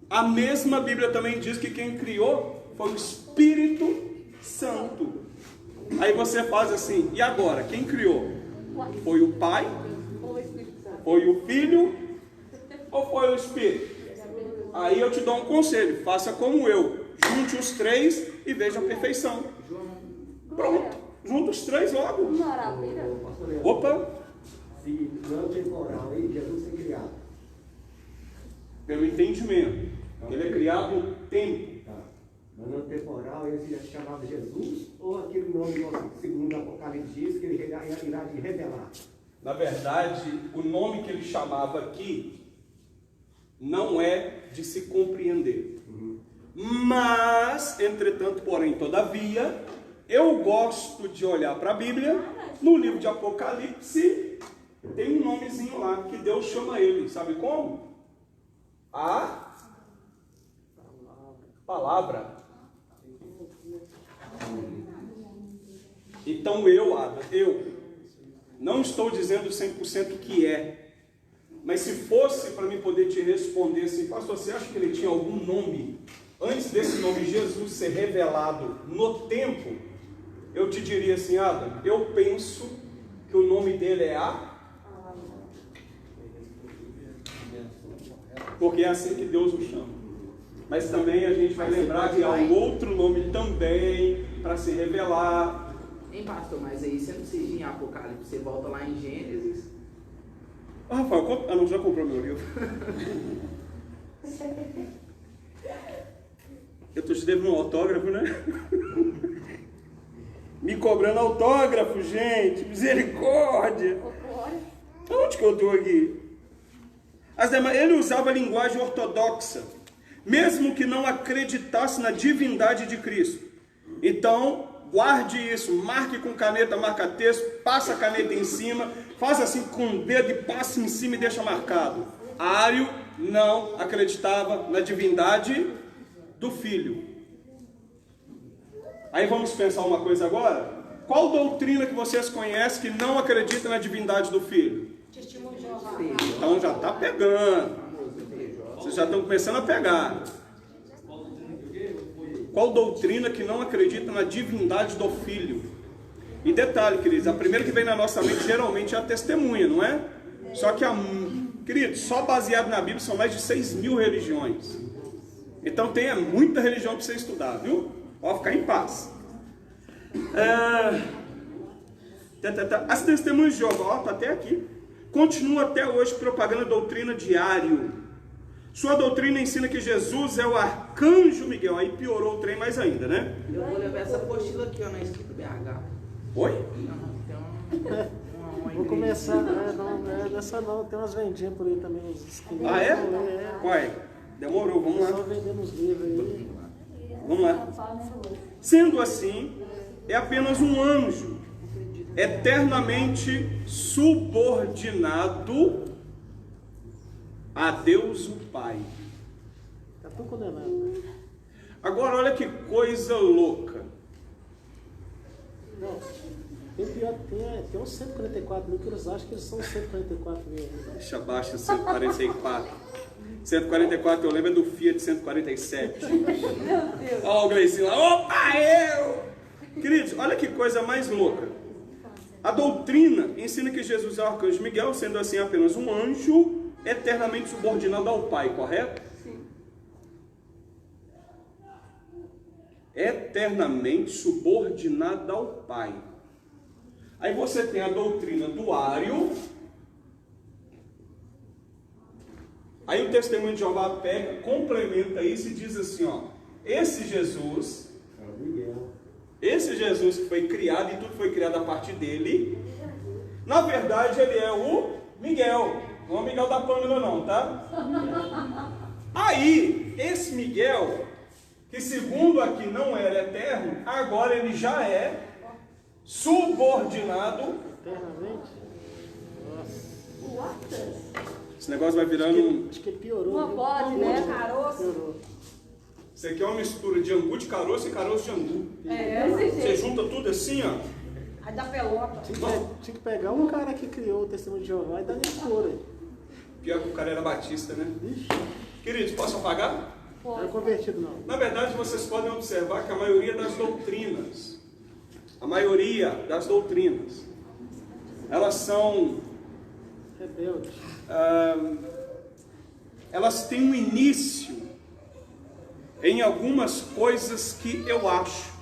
A mesma Bíblia também diz que quem criou foi o Espírito Santo. Aí você faz assim, e agora? Quem criou? Foi o Pai? Foi o Filho? Ou foi o Espírito? Aí eu te dou um conselho, faça como eu. Junte os três e veja a perfeição. Pronto, junta os três logo. Maravilha. Opa! Se não temporal, aí Jesus foi criado. Pelo entendimento. Ele é criado no tempo. Tá. No ano temporal, ele se chamava Jesus, ou aquele nome nosso, segundo o Apocalipse diz, que ele irá revelar? Na verdade, o nome que ele chamava aqui não é de se compreender. Mas, entretanto, porém, todavia, eu gosto de olhar para a Bíblia, no livro de Apocalipse, tem um nomezinho lá, que Deus chama ele, sabe como? A palavra. Então eu não estou dizendo 100% que é, mas se fosse para mim poder te responder assim, pastor, você acha que ele tinha algum nome, antes desse nome Jesus ser revelado no tempo, eu te diria assim, Adam, eu penso que o nome dele é porque é assim que Deus o chama. Mas também a gente vai lembrar que há um outro nome também para se revelar. Hein, pastor, mas aí você não precisa ir em Apocalipse, você volta lá em Gênesis. Rafael, não, já comprou meu livro? Eu estou te devendo um autógrafo, né? Me cobrando autógrafo, gente. Misericórdia. Onde que eu estou aqui? Ele usava a linguagem ortodoxa, mesmo que não acreditasse na divindade de Cristo. Então, guarde isso, marque com caneta, marca texto, passa a caneta em cima, faz assim com o dedo e passa em cima e deixa marcado. Ário não acreditava na divindade do Filho. Aí vamos pensar uma coisa agora? Qual doutrina que vocês conhecem que não acredita na divindade do Filho? Testemunho de Jeová. Então já está pegando. Vocês já estão começando a pegar. Qual doutrina que não acredita na divindade do Filho? E detalhe, queridos, a primeira que vem na nossa mente geralmente é a testemunha, não é? Só que, queridos, só baseado na Bíblia são mais de 6.000 religiões. Então tem muita religião para você estudar, viu? Pode ficar em paz. As testemunhas de Jeová, está até aqui, continuam até hoje propagando a doutrina de Ário. Sua doutrina ensina que Jesus é o arcanjo Miguel. Aí piorou o trem mais ainda, né? Eu vou levar essa apostila aqui, ó, na escrita BH. Oi? Vou começar, não é dessa não, tem umas vendinhas por aí também, uns esquilinhos. Ah, é? Uai, demorou, vamos lá. Só vendendo uns livros aí. Vamos lá. Sendo assim, é apenas um anjo, eternamente subordinado a Deus o Pai. Tá tudo condenado, né? Agora olha que coisa louca. Não, tem pior, tem uns 144 mil que eles acham que eles são 144 mil. Deixa abaixo 144. 144 eu lembro é do Fiat 147. Meu Deus. Olha o Gleicinho lá. Opa, eu! Queridos, olha que coisa mais louca. A doutrina ensina que Jesus é o arcanjo Miguel, sendo assim apenas um anjo eternamente subordinado ao Pai, correto? Sim. Eternamente subordinado ao Pai. Aí você tem a doutrina do Ário. Aí o testemunho de Jeová pega, complementa isso e diz assim, ó, esse Jesus que foi criado e tudo foi criado a partir dele, na verdade ele é o Miguel, não é o Miguel da Pâmela não, tá? Aí, esse Miguel, que segundo aqui não era eterno, agora ele já é subordinado. Eternamente? Nossa. Esse negócio vai virando Acho que piorou. Uma viu? pode, né? Caroço. Piorou. Isso aqui é uma mistura de angu de caroço e caroço de angu. Desse Você jeito. junta tudo assim, ó. Aí da pelota. Tinha que pegar um cara que criou o testemunho de Jeová e dar nele cor aí. Pior que o cara era batista, né? Ixi, Queridos, posso apagar? não é convertido não. Na verdade, vocês podem observar que a maioria das doutrinas, elas são, Rebelde. elas têm um início em algumas coisas que eu acho.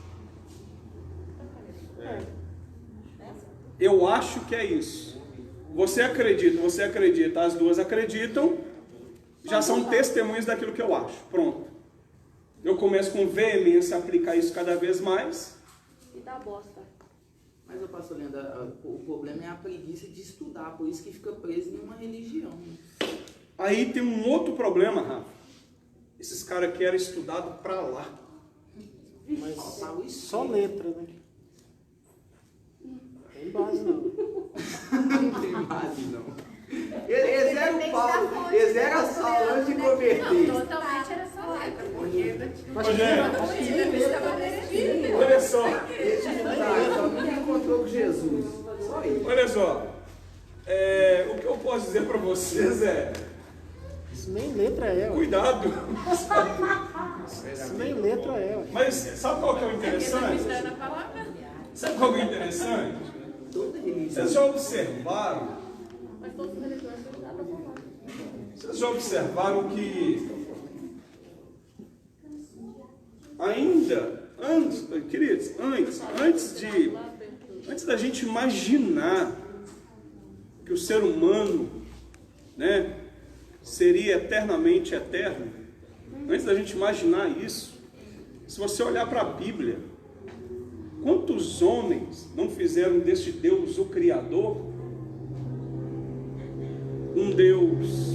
Eu acho que é isso. Você acredita, as duas acreditam, já são testemunhas daquilo que eu acho. Pronto. Eu começo com veemência a aplicar isso cada vez mais. E dá bosta. Mas eu passo lendo, o problema é a preguiça de estudar, por isso que fica preso em uma religião. Aí tem um outro problema, Rafa. Esses caras querem estudado pra lá. Mas Faltava isso. só letra, né? base, não. Não tem base, não. Eles eram o Paulo, eles eram a Saulo antes de converter. Totalmente era só letra, porque Olha só, Nunca encontrou com Jesus. Só isso. olha só. O que eu posso dizer para vocês é, Isso nem letra é, ué. cuidado. Isso nem letra é, ué. Mas sabe qual que é o interessante? Sabe qual que é o interessante? Vocês já observaram? Vocês já observaram que ainda, queridos, antes da gente imaginar que o ser humano, né, seria eternamente eterno, antes da gente imaginar isso, se você olhar para a Bíblia, quantos homens não fizeram deste Deus o Criador um Deus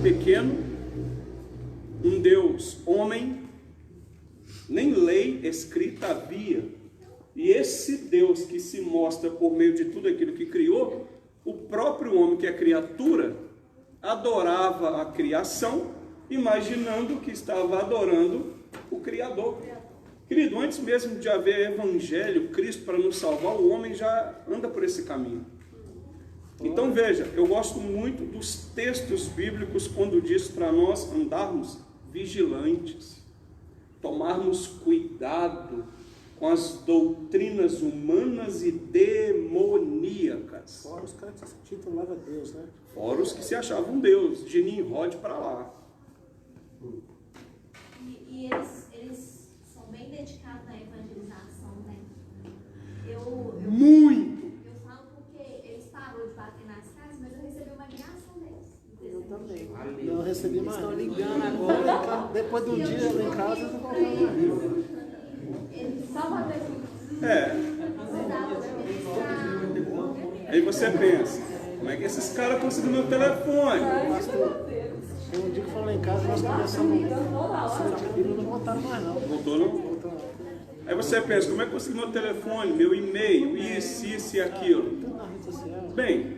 pequeno, um Deus homem, nem lei escrita havia, e esse Deus que se mostra por meio de tudo aquilo que criou, o próprio homem, que é criatura, adorava a criação, imaginando que estava adorando o Criador. Querido, antes mesmo de haver evangelho, Cristo para nos salvar, o homem já anda por esse caminho. Então veja, eu gosto muito dos textos bíblicos quando diz para nós andarmos vigilantes, tomarmos cuidado com as doutrinas humanas e demoníacas. Fora os caras que se titulavam Deus, né? Fora os que se achavam Deus, de Nimrod para lá. E eles são bem dedicados na evangelização, né? Muito! Eu falo porque eles pararam de bater nas casas, mas eu recebi uma ligação deles. Eu também. Não recebi mais. Estão ligando agora. Depois de um dia lá em casa, eu não voltava mais. Eles só bater Aí você pensa, como é que esses caras conseguiram meu telefone? Tem um dia que foi lá em casa, nós começamos a Bíblia, não voltaram mais não. Voltou não? Voltou não. Aí você pensa, como é que eu consegui meu telefone, meu e-mail, isso e aquilo? Tudo na rede social. Bem,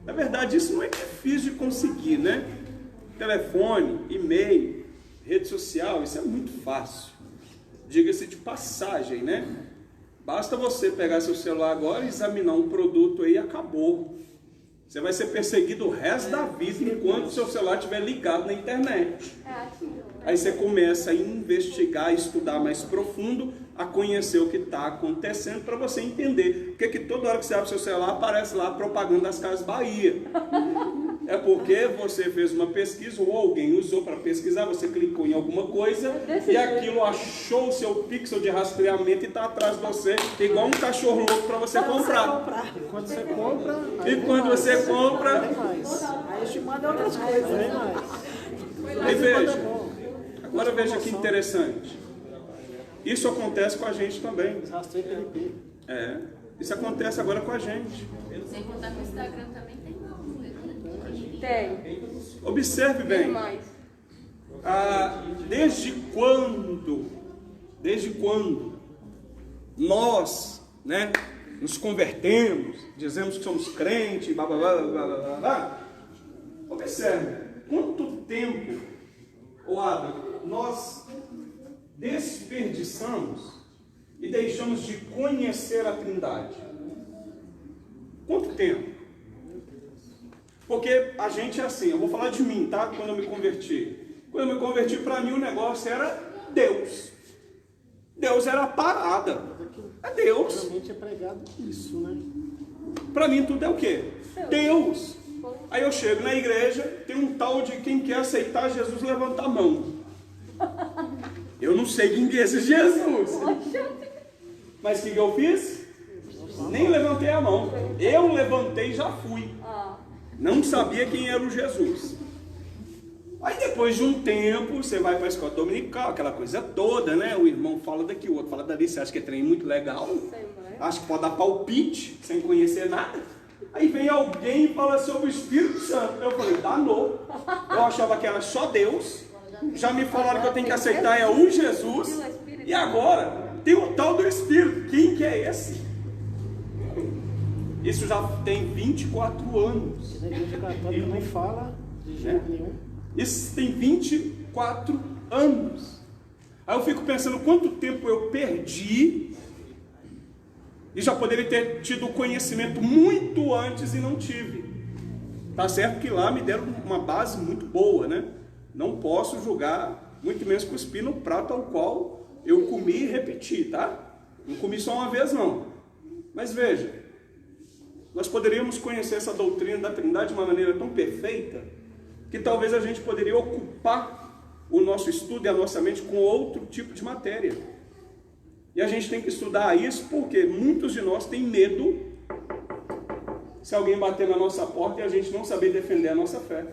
na verdade isso não é difícil de conseguir, né? Telefone, e-mail, rede social, isso é muito fácil. Diga-se de passagem, né? Basta você pegar seu celular agora e examinar um produto aí e acabou. Você vai ser perseguido o resto da vida enquanto o seu celular estiver ligado na internet. Aí você começa a investigar, a estudar mais profundo, a conhecer o que está acontecendo para você entender. Porque que toda hora que você abre seu celular aparece lá a propaganda das Casas Bahia. É porque você fez uma pesquisa ou alguém usou para pesquisar, você clicou em alguma coisa e aquilo achou o seu pixel de rastreamento e está atrás de você, igual um cachorro louco para você comprar. E quando você compra... E quando você compra... Tem mais. Aí te manda outras coisas. Tem mais. Aí veja, agora veja que interessante. Isso acontece com a gente também. Rastrei PNP. Isso acontece agora com a gente. Sem contar que o Instagram também tem não, né? Tem. Observe bem. Mais. Desde quando nós, né, nos convertemos, dizemos que somos crentes, blá, blá, blá, blá, blá, blá. Observe, quanto tempo, Adam, nós desperdiçamos e deixamos de conhecer a Trindade? Quanto tempo? Porque a gente é assim, eu vou falar de mim, tá? Quando eu me converti. Quando eu me converti, para mim o negócio era Deus. Deus era a parada. É Deus. Geralmente é pregado isso, né? Para mim tudo é o quê? Deus. Aí eu chego na igreja, tem um tal de quem quer aceitar Jesus, levanta a mão. Eu não sei quem que é esse Jesus. Mas o que eu fiz? Nem levantei a mão. Eu levantei e já fui. Não sabia quem era o Jesus. Aí depois de um tempo, você vai para a escola dominical, aquela coisa toda, né? O irmão fala daqui, o outro fala dali, você acha que é trem muito legal? Acho que pode dar palpite, sem conhecer nada. Aí vem alguém e fala sobre o Espírito Santo. Eu falei, danou. Eu achava que era só Deus. Já me falaram que eu tenho que aceitar é um Jesus. E agora, tem o tal do Espírito. Quem que é esse? Isso já tem 24 anos. E na igreja católica não fala de jeito nenhum. Isso tem 24 anos. Aí eu fico pensando quanto tempo eu perdi e já poderia ter tido conhecimento muito antes e não tive. Tá certo que lá me deram uma base muito boa, né? Não posso julgar, muito menos cuspir no prato ao qual eu comi e repeti, tá? Não comi só uma vez, não. Mas veja, nós poderíamos conhecer essa doutrina da Trindade de uma maneira tão perfeita que talvez a gente poderia ocupar o nosso estudo e a nossa mente com outro tipo de matéria. E a gente tem que estudar isso porque muitos de nós têm medo se alguém bater na nossa porta e a gente não saber defender a nossa fé.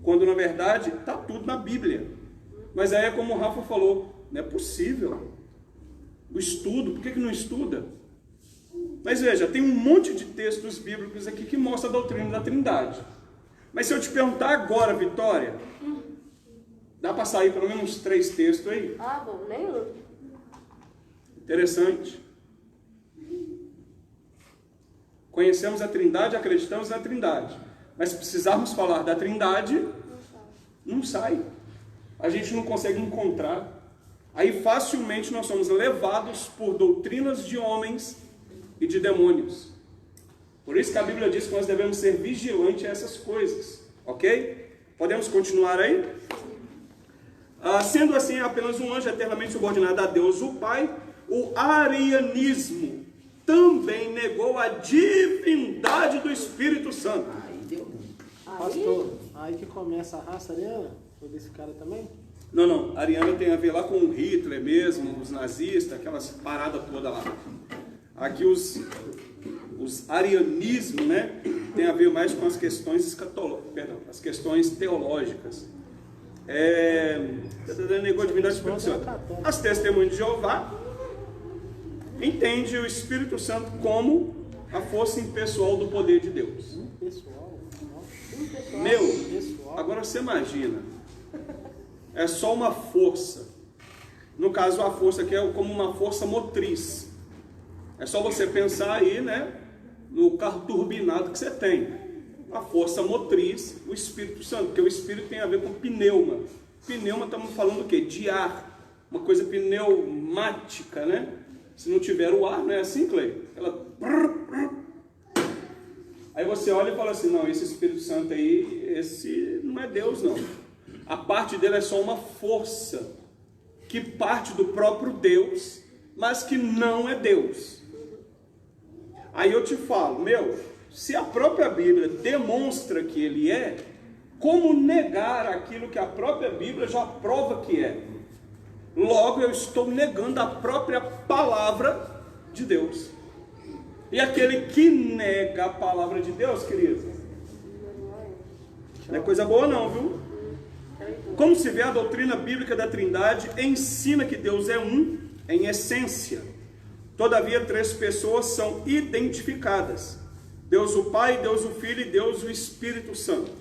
Quando na verdade está tudo na Bíblia. Mas aí é como o Rafa falou, não é possível. O estudo, por que não estuda? Mas veja, tem um monte de textos bíblicos aqui que mostra a doutrina da Trindade. Mas se eu te perguntar agora, Vitória, dá para sair pelo menos 3 textos aí? Ah, bom, nenhum. Interessante. Conhecemos a Trindade, acreditamos na Trindade. Mas se precisarmos falar da Trindade, não sai. A gente não consegue encontrar. Aí facilmente nós somos levados por doutrinas de homens e de demônios. Por isso que a Bíblia diz que nós devemos ser vigilantes a essas coisas. Ok? Podemos continuar aí? Sendo assim apenas um anjo eternamente subordinado a Deus o Pai, o arianismo também negou a divindade do Espírito Santo. Aí deu. Pastor, aí que começa a raça ariana? Foi desse cara também? Não, a ariana tem a ver lá com o Hitler mesmo, os nazistas, aquelas paradas todas lá. Aqui os arianismos, né, tem a ver mais com as questões as questões teológicas. Negou a divindade do Espírito Santo. As testemunhas de Jeová entende o Espírito Santo como a força impessoal do poder de Deus. Pessoal. Agora você imagina, é só uma força. No caso, a força aqui é como uma força motriz. É só você pensar aí, né, no carro turbinado que você tem. A força motriz, o Espírito Santo, porque o Espírito tem a ver com pneuma. Pneuma, estamos falando o quê? De ar. Uma coisa pneumática, né? Se não tiver o ar, não é assim, Clay? Aí você olha e fala assim, não, esse Espírito Santo aí, esse não é Deus, não. A parte dele é só uma força que parte do próprio Deus, mas que não é Deus. Aí eu te falo, se a própria Bíblia demonstra que ele é, como negar aquilo que a própria Bíblia já prova que é? Logo eu estou negando a própria palavra de Deus. E aquele que nega a palavra de Deus, querido, não é coisa boa não, viu? Como se vê, a doutrina bíblica da Trindade ensina que Deus é um em essência. Todavia, 3 pessoas são identificadas: Deus o Pai, Deus o Filho e Deus o Espírito Santo.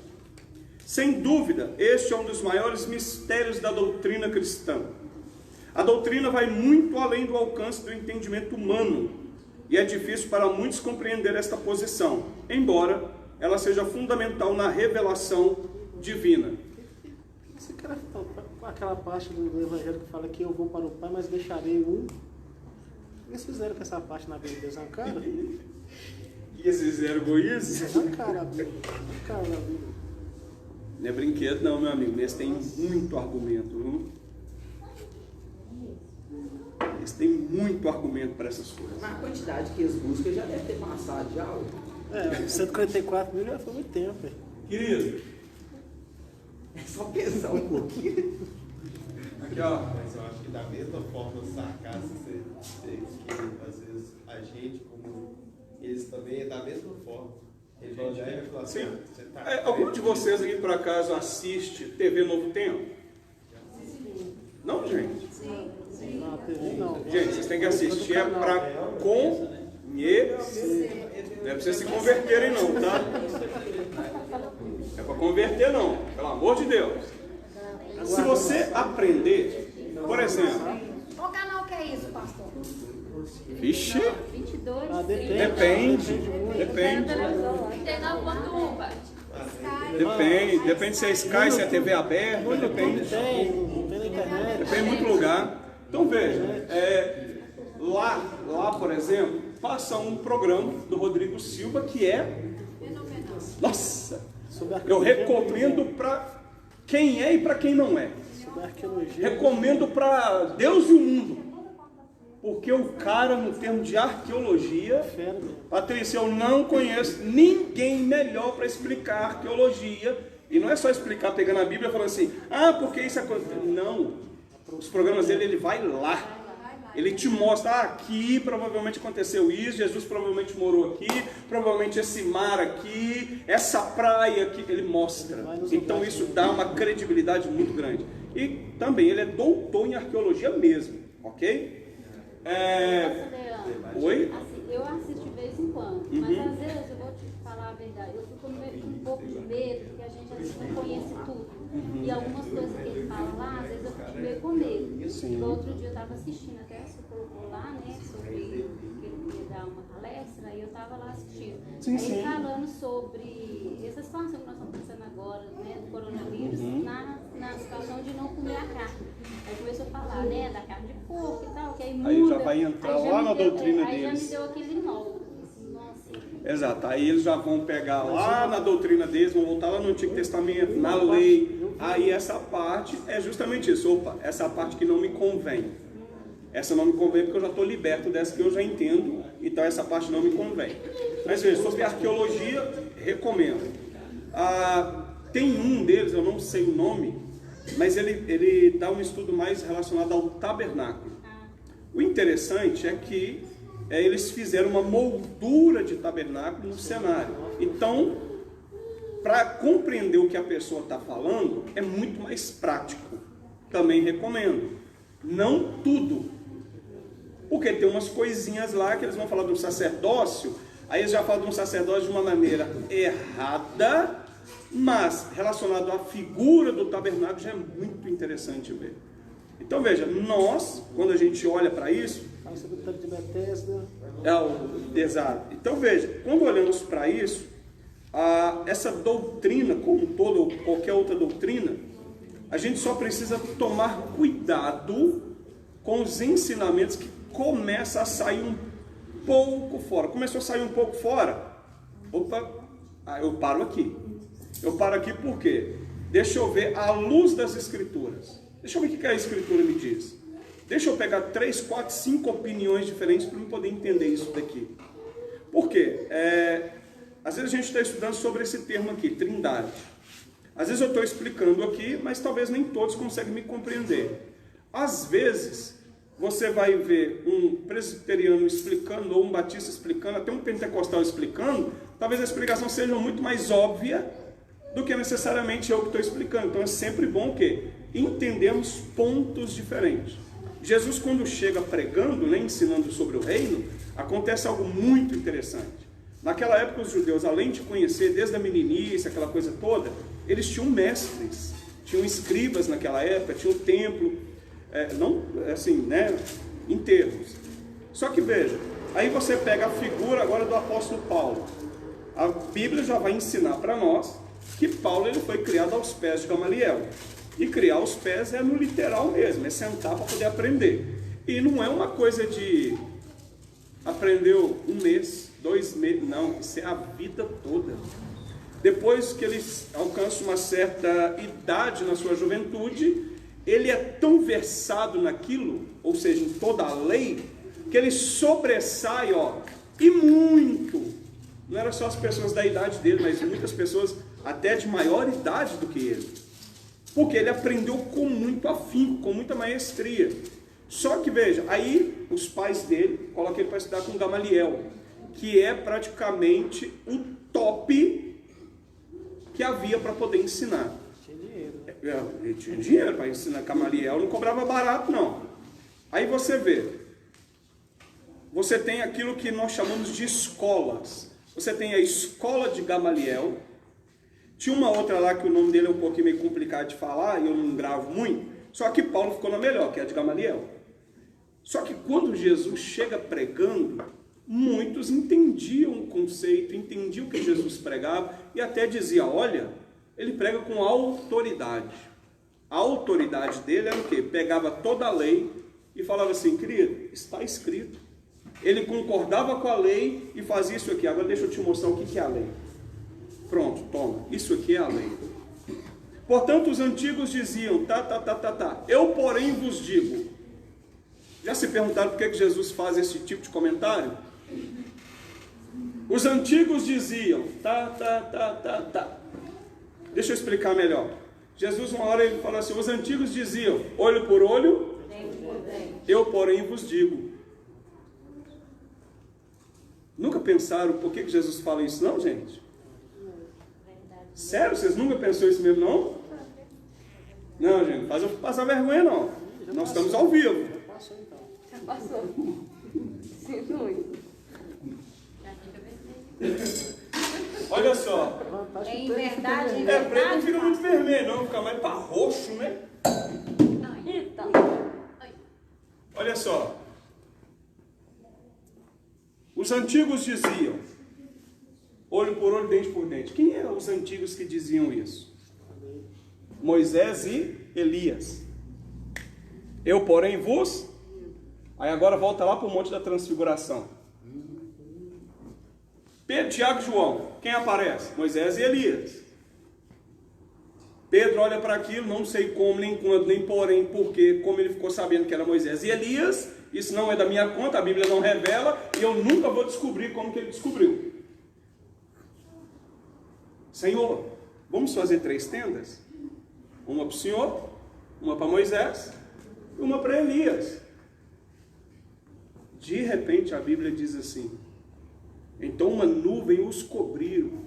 Sem dúvida, este é um dos maiores mistérios da doutrina cristã. A doutrina vai muito além do alcance do entendimento humano, e é difícil para muitos compreender esta posição, embora ela seja fundamental na revelação divina. Esse cara, aquela parte do Evangelho que fala que eu vou para o Pai, mas deixarei um. Eles fizeram com essa parte na Bíblia, eles arrancaram? E eles fizeram egoísmo? Arrancaram a Bíblia. Arrancaram a Bíblia. Não é brinquedo não, meu amigo. Eles têm muito argumento, viu? Eles têm muito argumento para essas coisas. Mas a quantidade que eles buscam já deve ter passado já. 144 mil já foi muito tempo. Querido, É só pensar um pouquinho. aqui ó. Mas eu acho que da mesma forma sarcástica que às vezes a gente, como eles também, é da mesma forma. A gente vai falar assim, Sim. você tá Algum de vocês aqui por acaso assiste TV Novo Tempo? Não, gente? Não, a TV não. Gente, vocês têm que assistir, é para conhecer. Não é para vocês se converterem não, tá? É para converter não, pelo amor de Deus. Se você aprender, por exemplo... Qual canal que é isso, pastor? Vixe, 22. Ah, Depende. Entendeu quanto, pai? Depende se é Sky, se é TV aberta, depende. Tem na internet. Depende de muito lugar. Então veja, lá, por exemplo, passa um programa do Rodrigo Silva que é... Nossa! Eu recomendo para quem é e para quem não é. Sobre arqueologia. Recomendo para Deus e o mundo. Porque o cara, no termo de arqueologia, Fera mesmo. Patrícia, eu não conheço ninguém melhor para explicar arqueologia. E não é só explicar pegando a Bíblia e falando assim, porque isso aconteceu. Não. Os programas dele, ele vai lá. Ele te mostra, aqui provavelmente aconteceu isso, Jesus provavelmente morou aqui, provavelmente esse mar aqui, essa praia aqui, ele mostra. Então isso dá uma credibilidade muito grande. E também ele é doutor em arqueologia mesmo, ok? Oi? Eu assisto de vez em quando, mas às vezes eu vou te falar a verdade, eu fico com um pouco de medo, porque a gente às vezes não conhece tudo. E algumas coisas que ele fala lá, às vezes eu fico meio com medo. Sim. Outro dia eu estava assistindo, até você colocou lá, né, sobre que ele ia dar uma palestra, e eu estava lá assistindo. Ele falando sobre essa situação que nós estamos passando agora, né, do coronavírus, na situação de não comer a carne. Aí começou a falar, né, da carne de porco e tal, que aí muda. Aí já vai entrar lá na doutrina Aí já deles. me deu aquele nó. Assim, nossa. Exato, aí eles já vão pegar lá na doutrina deles, vão voltar lá no Antigo Testamento, na lei. Aí essa parte é justamente isso. Opa, essa parte que não me convém. Essa não me convém porque eu já estou liberto dessa que eu já entendo, então essa parte não me convém. Mas veja, sobre arqueologia, recomendo. Tem um deles, eu não sei o nome, mas ele dá um estudo mais relacionado ao tabernáculo. O interessante é que eles fizeram uma moldura de tabernáculo no cenário. Então, para compreender o que a pessoa está falando, é muito mais prático. Também recomendo. Não tudo. Porque tem umas coisinhas lá que eles vão falar do sacerdócio, aí eles já falam de um sacerdócio de uma maneira errada, mas relacionado à figura do tabernáculo já é muito interessante ver. Então veja, nós, quando a gente olha para isso, Fala sobre o tanque de Bethesda. exato. Então veja, quando olhamos para isso, essa doutrina como um todo, ou qualquer outra doutrina, a gente só precisa tomar cuidado com os ensinamentos que começam a sair um pouco fora. Começou a sair um pouco fora, opa, eu paro aqui. Eu paro aqui por quê? Deixa eu ver à luz das Escrituras. Deixa eu ver o que a Escritura me diz. Deixa eu pegar 3, 4, 5 opiniões diferentes para eu poder entender isso daqui. Por quê? Às vezes a gente está estudando sobre esse termo aqui, trindade. Às vezes eu estou explicando aqui, mas talvez nem todos conseguem me compreender. Às vezes você vai ver um presbiteriano explicando, ou um batista explicando, até um pentecostal explicando, talvez a explicação seja muito mais óbvia do que necessariamente eu que estou explicando. Então é sempre bom que entendemos pontos diferentes. Jesus, quando chega pregando, né, ensinando sobre o reino, acontece algo muito interessante. Naquela época os judeus, além de conhecer desde a meninice, aquela coisa toda, eles tinham mestres, tinham escribas naquela época, tinham o templo, não assim, né, em termos. Só que veja, aí você pega a figura agora do apóstolo Paulo. A Bíblia já vai ensinar para nós que Paulo ele foi criado aos pés de Gamaliel. E criar os pés é no literal mesmo, é sentar para poder aprender. E não é uma coisa de aprendeu 1 mês, 2 meses, não, isso é a vida toda. Depois que ele alcança uma certa idade na sua juventude, ele é tão versado naquilo, ou seja, em toda a lei, que ele sobressai, e muito. Não era só as pessoas da idade dele, mas muitas pessoas até de maior idade do que ele. Porque ele aprendeu com muito afinco, com muita maestria. Só que veja, aí os pais dele colocam ele para estudar com Gamaliel, que é praticamente o top que havia para poder ensinar. Tinha dinheiro, né? Ele tinha dinheiro para ensinar. Gamaliel não cobrava barato, não. Aí você vê, você tem aquilo que nós chamamos de escolas. Você tem a escola de Gamaliel. Tinha uma outra lá que o nome dele é um pouquinho meio complicado de falar, e eu não gravo muito, só que Paulo ficou na melhor, que é a de Gamaliel. Só que quando Jesus chega pregando, muitos entendiam o conceito, entendiam o que Jesus pregava e até dizia, olha, ele prega com autoridade. A autoridade dele era o quê? Pegava toda a lei e falava assim, querido, está escrito. Ele concordava com a lei e fazia isso aqui. Agora deixa eu te mostrar o que é a lei. Pronto, toma, isso aqui é a lei. Portanto, os antigos diziam, eu porém vos digo. Já se perguntaram por que Jesus faz esse tipo de comentário? Os antigos diziam, Deixa eu explicar melhor. Jesus, uma hora, ele falou assim, os antigos diziam, olho por olho, eu porém vos digo. Nunca pensaram por que Jesus fala isso, não, gente? Sério? Vocês nunca pensaram isso mesmo, não? Não, gente, não faz eu passar vergonha, não. Nós estamos ao vivo. Já passou. Sinto muito. Olha só. Em verdade, em Preto não verdade. fica muito vermelho, não. Fica mais para roxo, né? Eita. Olha só. Os antigos diziam, olho por olho, dente por dente. Quem eram os antigos que diziam isso? Moisés e Elias. Eu, porém, vos... Aí agora volta lá para o Monte da Transfiguração. Pedro, Tiago e João. Quem aparece? Moisés e Elias. Pedro olha para aquilo, não sei como, nem quando, nem porém, porque, como ele ficou sabendo que era Moisés e Elias, isso não é da minha conta, a Bíblia não revela, e eu nunca vou descobrir como que ele descobriu. Senhor, vamos fazer 3 tendas? Uma para o Senhor, uma para Moisés e uma para Elias. De repente a Bíblia diz assim, então uma nuvem os cobriu,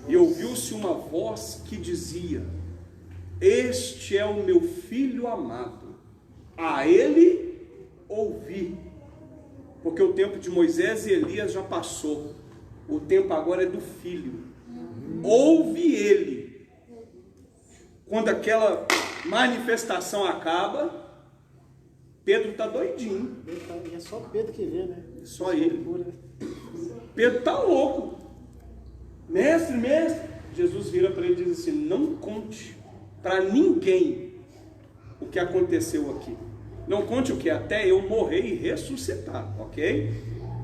e ouviu-se uma voz que dizia, este é o meu filho amado, a ele ouvi. Porque o tempo de Moisés e Elias já passou, o tempo agora é do filho. Ouve ele. Quando aquela manifestação acaba, Pedro está doidinho. E é só Pedro que vê, né? Só ele. Pedro está louco. Mestre, Jesus vira para ele e diz assim, não conte para ninguém o que aconteceu aqui. Não conte o que? Até eu morrer e ressuscitar, ok?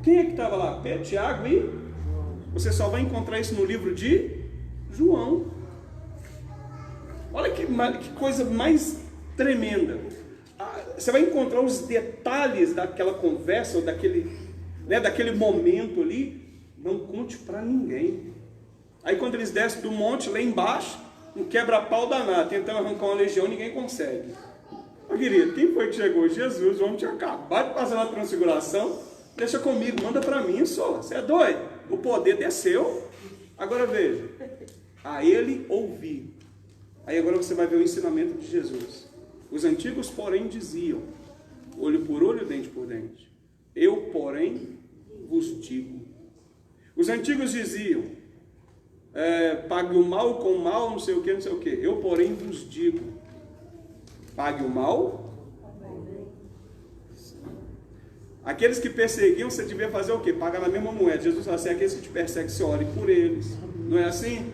Quem é que estava lá? Pedro, Tiago e... Você só vai encontrar isso no livro de João. Olha que coisa mais tremenda. Você vai encontrar os detalhes daquela conversa, ou daquele momento ali. Não conte para ninguém. Aí quando eles descem do monte, lá embaixo, um quebra-pau danado, tentando arrancar uma legião, ninguém consegue. Ô querido, quem foi que chegou? Jesus, o homem tinha acabado de passar na transfiguração. Deixa comigo, manda para mim só. Você é doido? O poder desceu. Agora veja, a ele ouvi. Aí agora você vai ver o ensinamento de Jesus. Os antigos, porém, diziam, olho por olho, dente por dente. Eu, porém, vos digo. Os antigos diziam, pague o mal com o mal, não sei o que, não sei o que. Eu, porém, vos digo, pague o mal. Aqueles que perseguiam, você devia fazer o quê? Pagar na mesma moeda. Jesus falou assim, aqueles que te perseguem, você ore por eles. Não é assim?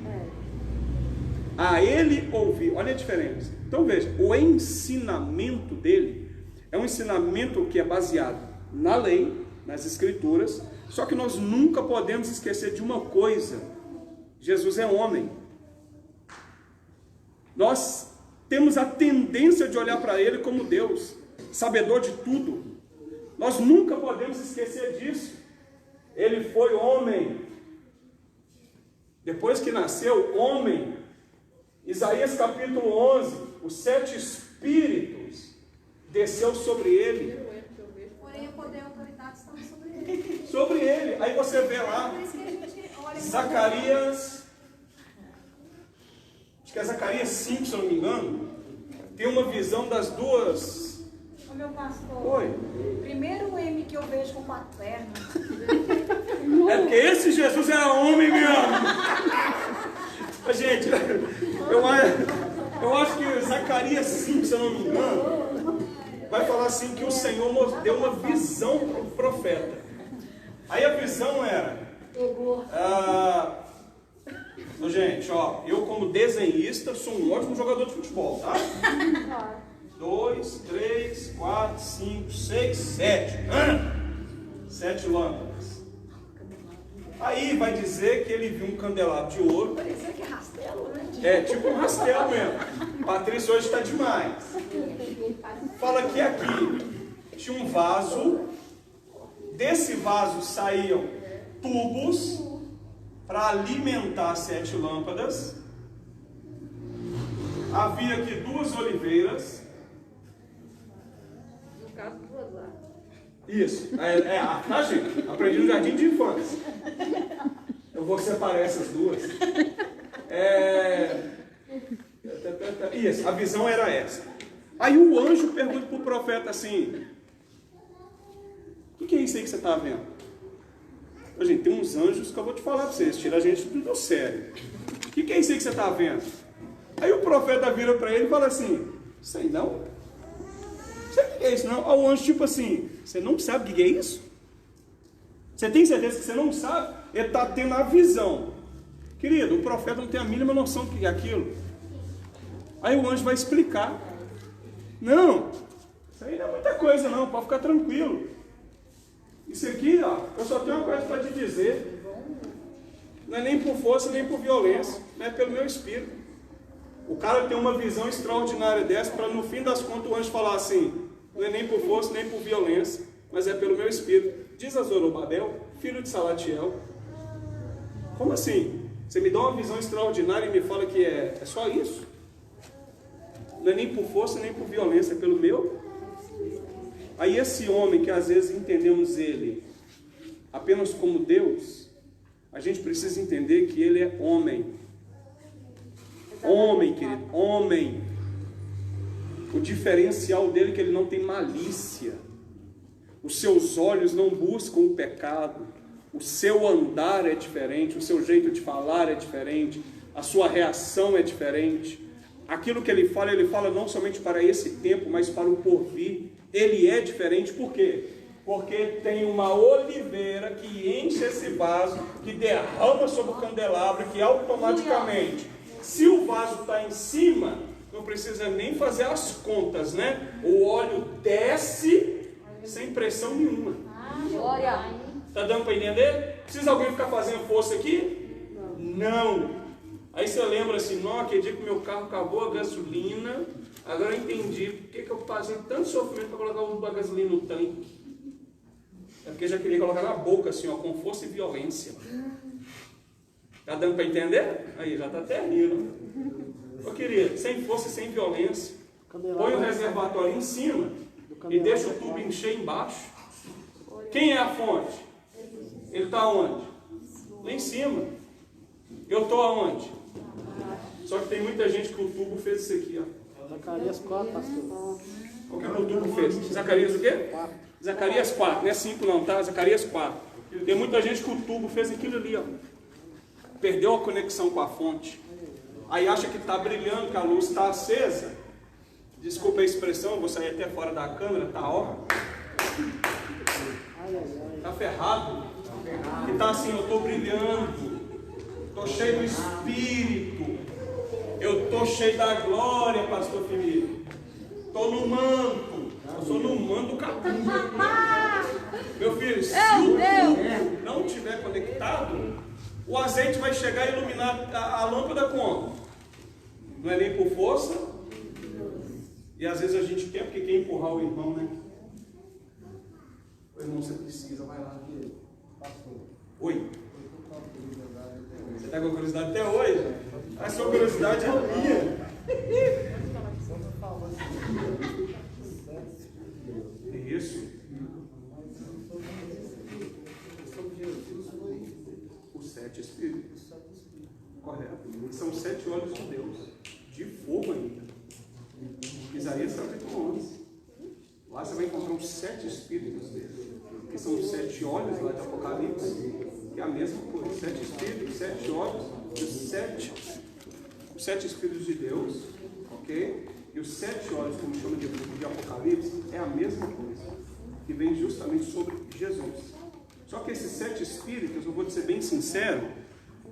A ele ouvir. Olha a diferença. Então veja, o ensinamento dele é um ensinamento que é baseado na lei, nas escrituras, só que nós nunca podemos esquecer de uma coisa. Jesus é homem. Nós temos a tendência de olhar para ele como Deus, sabedor de tudo. Nós nunca podemos esquecer disso. Ele foi homem. Depois que nasceu, homem. Isaías capítulo 11, os 7 espíritos desceu sobre ele. Porém, o poder e a autoridade estão sobre ele. Sobre ele. Aí você vê lá, Por isso que a gente olha Zacarias, acho que é Zacarias 5, se eu não me engano, tem uma visão das duas. o meu pastor. Oi. Primeiro M que eu vejo com 4 pernas. É porque esse Jesus era homem mesmo. Gente, eu acho que Zacarias 5, se eu não me engano, vai falar assim que o Senhor deu uma visão para o profeta. Aí a visão era... gente, ó, eu como desenhista sou um ótimo jogador de futebol, tá? 2, 3, 4, 5, 6, 7. 7 lâmpadas. Aí vai dizer que ele viu um candelabro de ouro. Parecia que é rastelo, né? É, tipo um rastelo mesmo. Patrícia hoje está demais. Fala que aqui tinha um vaso. Desse vaso saíam tubos para alimentar 7 lâmpadas. Havia aqui 2 oliveiras. No caso, 2 lá. Isso, tá, gente? Aprendi no jardim de infância. Eu vou separar essas 2. Isso, a visão era essa. Aí o anjo pergunta para o profeta assim: o que é isso aí que você está vendo? Gente, tem uns anjos que eu vou te falar para vocês, tira a gente do sério. O que é isso aí que você está vendo? Aí o profeta vira para ele e fala assim: sei não? Você o que é isso não? Aí o anjo tipo assim: você não sabe o que é isso? Você tem certeza que você não sabe? Ele está tendo a visão. Querido, o profeta não tem a mínima noção do que é aquilo. Aí o anjo vai explicar. Não, isso aí não é muita coisa não, pode ficar tranquilo. Isso aqui, ó, eu só tenho uma coisa para te dizer. Não é nem por força, nem por violência, não é pelo meu espírito. O cara tem uma visão extraordinária dessa para no fim das contas o anjo falar assim: não é nem por força, nem por violência, mas é pelo meu espírito. Diz a Zorobabel, filho de Salatiel. Como assim? Você me dá uma visão extraordinária e me fala que é só isso? Não é nem por força, nem por violência, é pelo meu. Aí esse homem que às vezes entendemos ele apenas como Deus, a gente precisa entender que ele é homem. Homem, querido, homem. O diferencial dele é que ele não tem malícia. Os seus olhos não buscam o pecado. O seu andar é diferente, o seu jeito de falar é diferente, a sua reação é diferente. Aquilo que ele fala não somente para esse tempo, mas para o porvir. Ele é diferente, por quê? Porque tem uma oliveira que enche esse vaso, que derrama sobre o candelabro, que automaticamente, se o vaso está em cima, não precisa nem fazer as contas, né? O óleo desce sem pressão nenhuma. Glória! Está dando para entender? Precisa alguém ficar fazendo força aqui? Não. Aí você lembra assim: não, aquele dia que meu carro acabou a gasolina, agora eu entendi por que eu passei tanto sofrimento para colocar a gasolina no tanque. É porque eu já queria colocar na boca assim, ó, com força e violência. Está dando para entender? Aí, já está até rindo. Ô querido, sem força e sem violência. Põe o reservatório em cima e deixa o tubo encher embaixo. Quem é a fonte? Ele está onde? Lá em cima. Eu estou aonde? Só que tem muita gente que o tubo fez isso aqui, ó. Zacarias 4, pastor. O que o tubo fez? Zacarias o quê? 4. Zacarias 4, não é 5 não, tá? Zacarias 4. Tem muita gente que o tubo fez aquilo ali, ó. Perdeu a conexão com a fonte. Aí acha que está brilhando, que a luz está acesa. Desculpa a expressão, eu vou sair até fora da câmera, tá, ó. Tá ferrado. E tá assim: eu estou brilhando, estou cheio do Espírito, eu estou cheio da glória, pastor Felipe, estou no manto, eu sou no manto capuz. Meu filho, se o tubo não estiver conectado, o azeite vai chegar e iluminar a lâmpada como? Não é nem por força, e às vezes a gente quer porque quer empurrar o irmão, né? O irmão, você precisa, vai lá. Oi. Você está com curiosidade até hoje? A sua curiosidade é minha. Isso. Os 7 Espíritos. Correto. São 7 olhos de Deus. De fogo ainda. Isaías capítulo 11. Lá você vai encontrar os 7 Espíritos dele, que são os 7 olhos lá de Apocalipse, que é a mesma coisa. 7 Espíritos, 7 olhos, os 7 Espíritos de Deus, ok? E os 7 olhos, como chama de Apocalipse, é a mesma coisa, que vem justamente sobre Jesus, Só que esses 7 espíritos, eu vou ser bem sincero,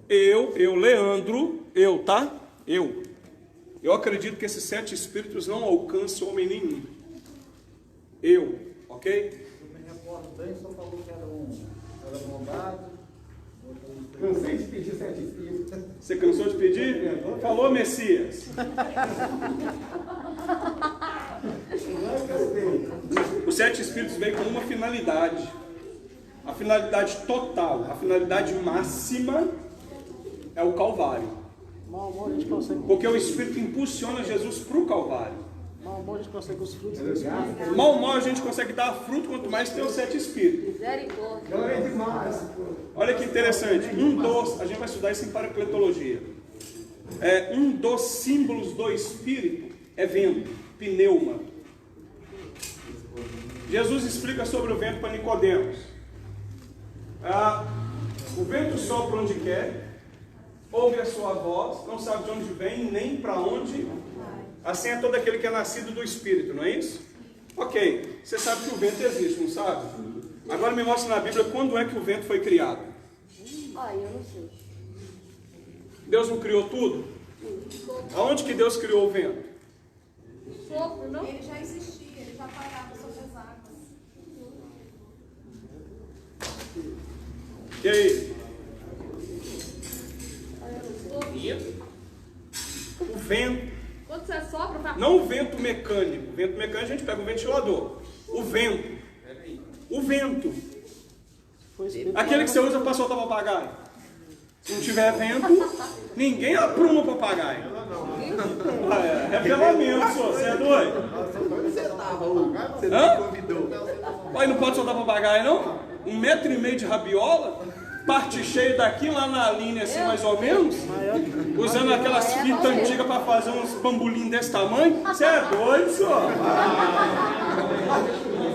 Leandro, tá? Eu acredito que esses 7 espíritos não alcançam homem nenhum. Ok? Eu me recordo bem, só falou que era bombado. Cansei de pedir 7 espíritos. Você cansou de pedir? Falou, Messias. Os 7 espíritos veio com uma finalidade. A finalidade total, a finalidade máxima é o Calvário. Porque o Espírito impulsiona Jesus para o Calvário. Mal a gente consegue os frutos do Espírito. Mal a gente consegue dar fruto, quanto mais tem os 7 espíritos. Misericórdia. Olha que interessante. A gente vai estudar isso em paracletologia. Um dos símbolos do Espírito é vento, pneuma. Jesus explica sobre o vento para Nicodemos. O vento sopra onde quer, ouve a sua voz, não sabe de onde vem, nem para onde. Assim é todo aquele que é nascido do Espírito, não é isso? Ok, você sabe que o vento existe, não sabe? Agora me mostra na Bíblia quando é que o vento foi criado. Eu não sei. Deus não criou tudo? Aonde que Deus criou o vento? Sopro, não? Ele já existia, ele já parava sobre as águas. E aí? O vento. Quando você sopra, vai... Não o vento mecânico. O vento mecânico a gente pega um ventilador. O vento. Aquele que você usa para soltar papagaio. Se não tiver vento, ninguém apruma papagaio. Revelamento, você é doido? Você não convidou. Pai, não pode soltar papagaio, não? 1,5 metro de rabiola, parte cheia daqui lá na linha, assim, mais ou menos, usando aquelas fitas antigas para fazer uns pambolim desse tamanho. Você é doido, só?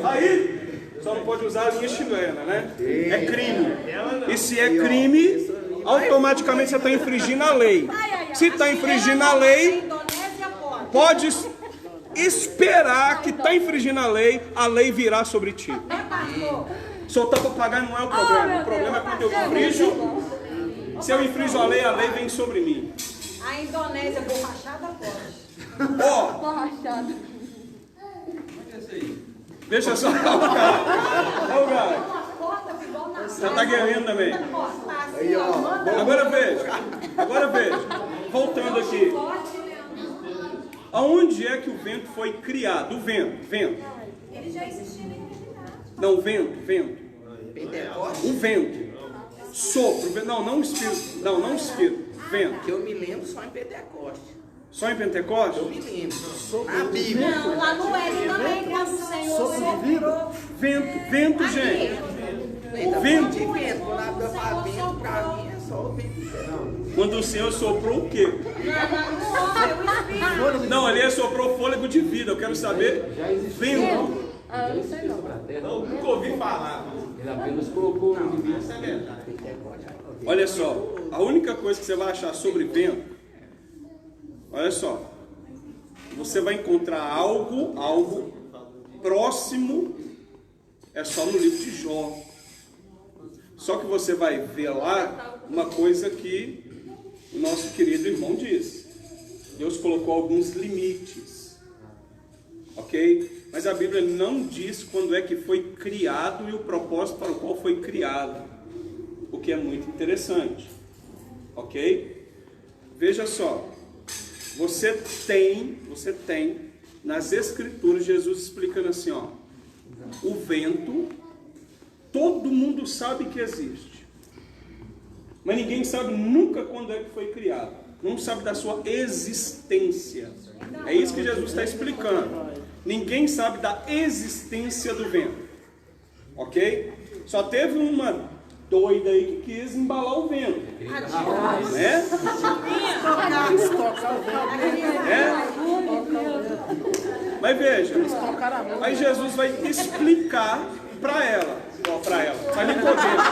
Aí, só não pode usar a linha chilena, né? É crime. E se é crime, automaticamente você está infringindo a lei. Se está infringindo a lei, pode esperar que está infringindo a lei virá sobre ti. Soltar papagaio não é o problema. O problema é quando eu infrinjo. Se eu infrinjo a lei vem sobre mim. A Indonésia borrachada pode. Borrachada. Deixa só. Olha o cara. Você está guerreando também. Agora veja. Voltando aqui. Aonde é que o vento foi criado? O vento. Ele já existia na eternidade. Não, vento. Pentecostes? O vento. Sopro. Não o espírito. Não o espírito. Vento. Que eu me lembro só em Pentecostes. Só em Pentecostes? Eu me lembro. Na Bíblia. Não, lá no Éden também, quando o Senhor soprou. Vento, gente. O vento. Quando a Bíblia fala vento, pra mim é só o vento. Quando o Senhor soprou o quê? Não, ali soprou fôlego de vida. Eu quero saber. Vento. Eu não sei não. Não, nunca ouvi falar. Ele apenas colocou o divino. Isso é verdade. Olha só. A única coisa que você vai achar sobre vento, olha só. Você vai encontrar algo próximo, é só no livro de Jó. Só que você vai ver lá uma coisa que o nosso querido irmão diz. Deus colocou alguns limites. Ok? Mas a Bíblia não diz quando é que foi criado e o propósito para o qual foi criado. O que é muito interessante. Ok? Veja só. Você tem nas Escrituras Jesus explicando assim, ó. O vento, todo mundo sabe que existe. Mas ninguém sabe nunca quando é que foi criado. Não sabe da sua existência. É isso que Jesus está explicando. Ninguém sabe da existência do vento. Ok? Só teve uma doida aí que quis embalar o vento. Né? Mas veja, aí Jesus vai explicar para Nicodemos.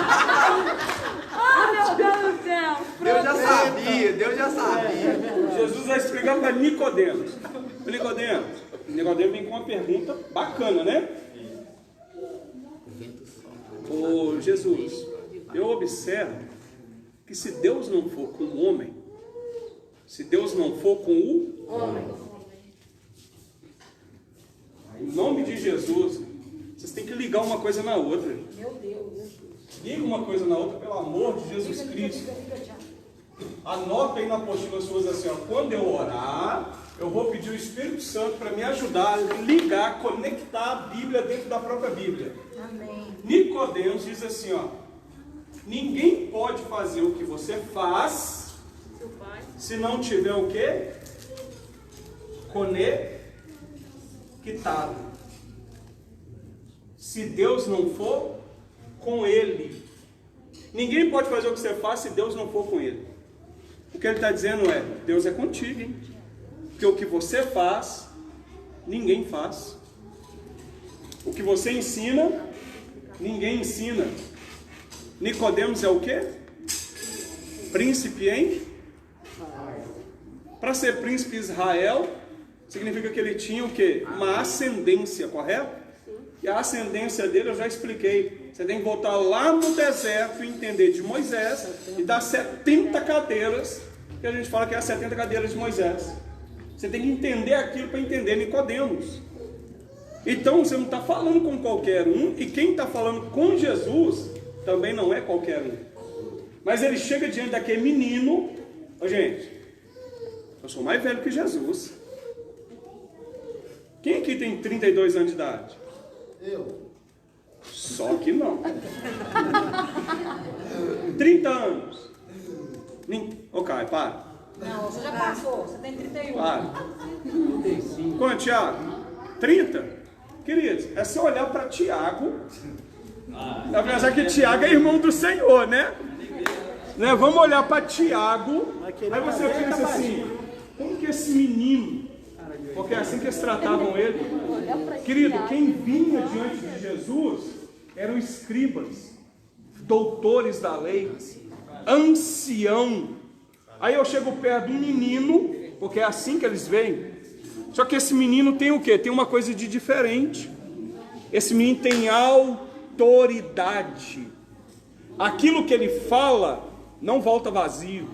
Oh, meu Deus do céu! Deus já sabia. Jesus vai explicar para Nicodemos. Nicodemos vem com uma pergunta bacana, né? Ô Jesus, eu observo que se Deus não for com o homem, se Deus não for com o homem, em nome de Jesus, vocês têm que ligar uma coisa na outra. Meu Deus. Liga uma coisa na outra, pelo amor de Jesus Cristo. Anota aí na apostila suas assim, ó, quando eu orar, eu vou pedir o Espírito Santo para me ajudar a ligar, conectar a Bíblia dentro da própria Bíblia. Amém. Nicodemos diz assim, ó, ninguém pode fazer o que você faz se não tiver o quê? Conectado. Se Deus não for com ele. Ninguém pode fazer o que você faz se Deus não for com ele. O que ele está dizendo é, Deus é contigo, hein? Porque o que você faz, ninguém faz. O que você ensina, ninguém ensina. Nicodemos é o quê? Príncipe em? Para ser príncipe de Israel, significa que ele tinha o quê? Uma ascendência, correto? E a ascendência dele eu já expliquei. Você tem que voltar lá no deserto e entender de Moisés e das 70 cadeiras, que a gente fala que é as 70 cadeiras de Moisés. Você tem que entender aquilo para entender Nicodemos. Então você não está falando com qualquer um, e quem está falando com Jesus também não é qualquer um. Mas ele chega diante daquele menino. Ô, gente, eu sou mais velho que Jesus. Quem aqui tem 32 anos de idade? Eu. Só que não. 30 anos. Ok, para. Não, você já passou. Você tem 31. Para. 35. Quanto, Tiago? 30? Queridos, é só olhar para Tiago. Apesar que Tiago é irmão do Senhor, né? Vamos olhar para Tiago. Aí você pensa assim, como que esse menino, porque é assim que eles tratavam ele. Querido, quem vinha diante de Jesus eram escribas, doutores da lei, ancião. Aí eu chego perto de um menino, porque é assim que eles veem. Só que esse menino tem o quê? Tem uma coisa de diferente. Esse menino tem autoridade. Aquilo que ele fala não volta vazio.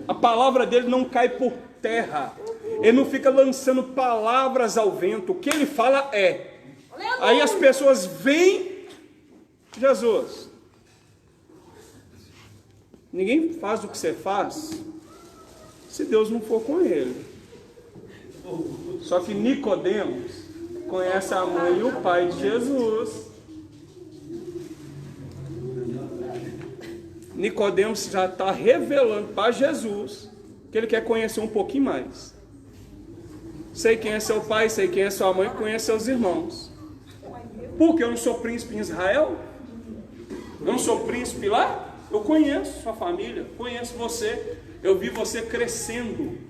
A palavra dele não cai por terra. Ele não fica lançando palavras ao vento. O que ele fala é. Aí as pessoas veem Jesus. Ninguém faz o que você faz se Deus não for com ele. Só que Nicodemos conhece a mãe e o pai de Jesus. Nicodemos já está revelando para Jesus que ele quer conhecer um pouquinho mais. Sei quem é seu pai, sei quem é sua mãe, conheço seus irmãos. Porque eu não sou príncipe em Israel? Eu não sou príncipe lá? Eu conheço sua família, conheço você. Eu vi você crescendo.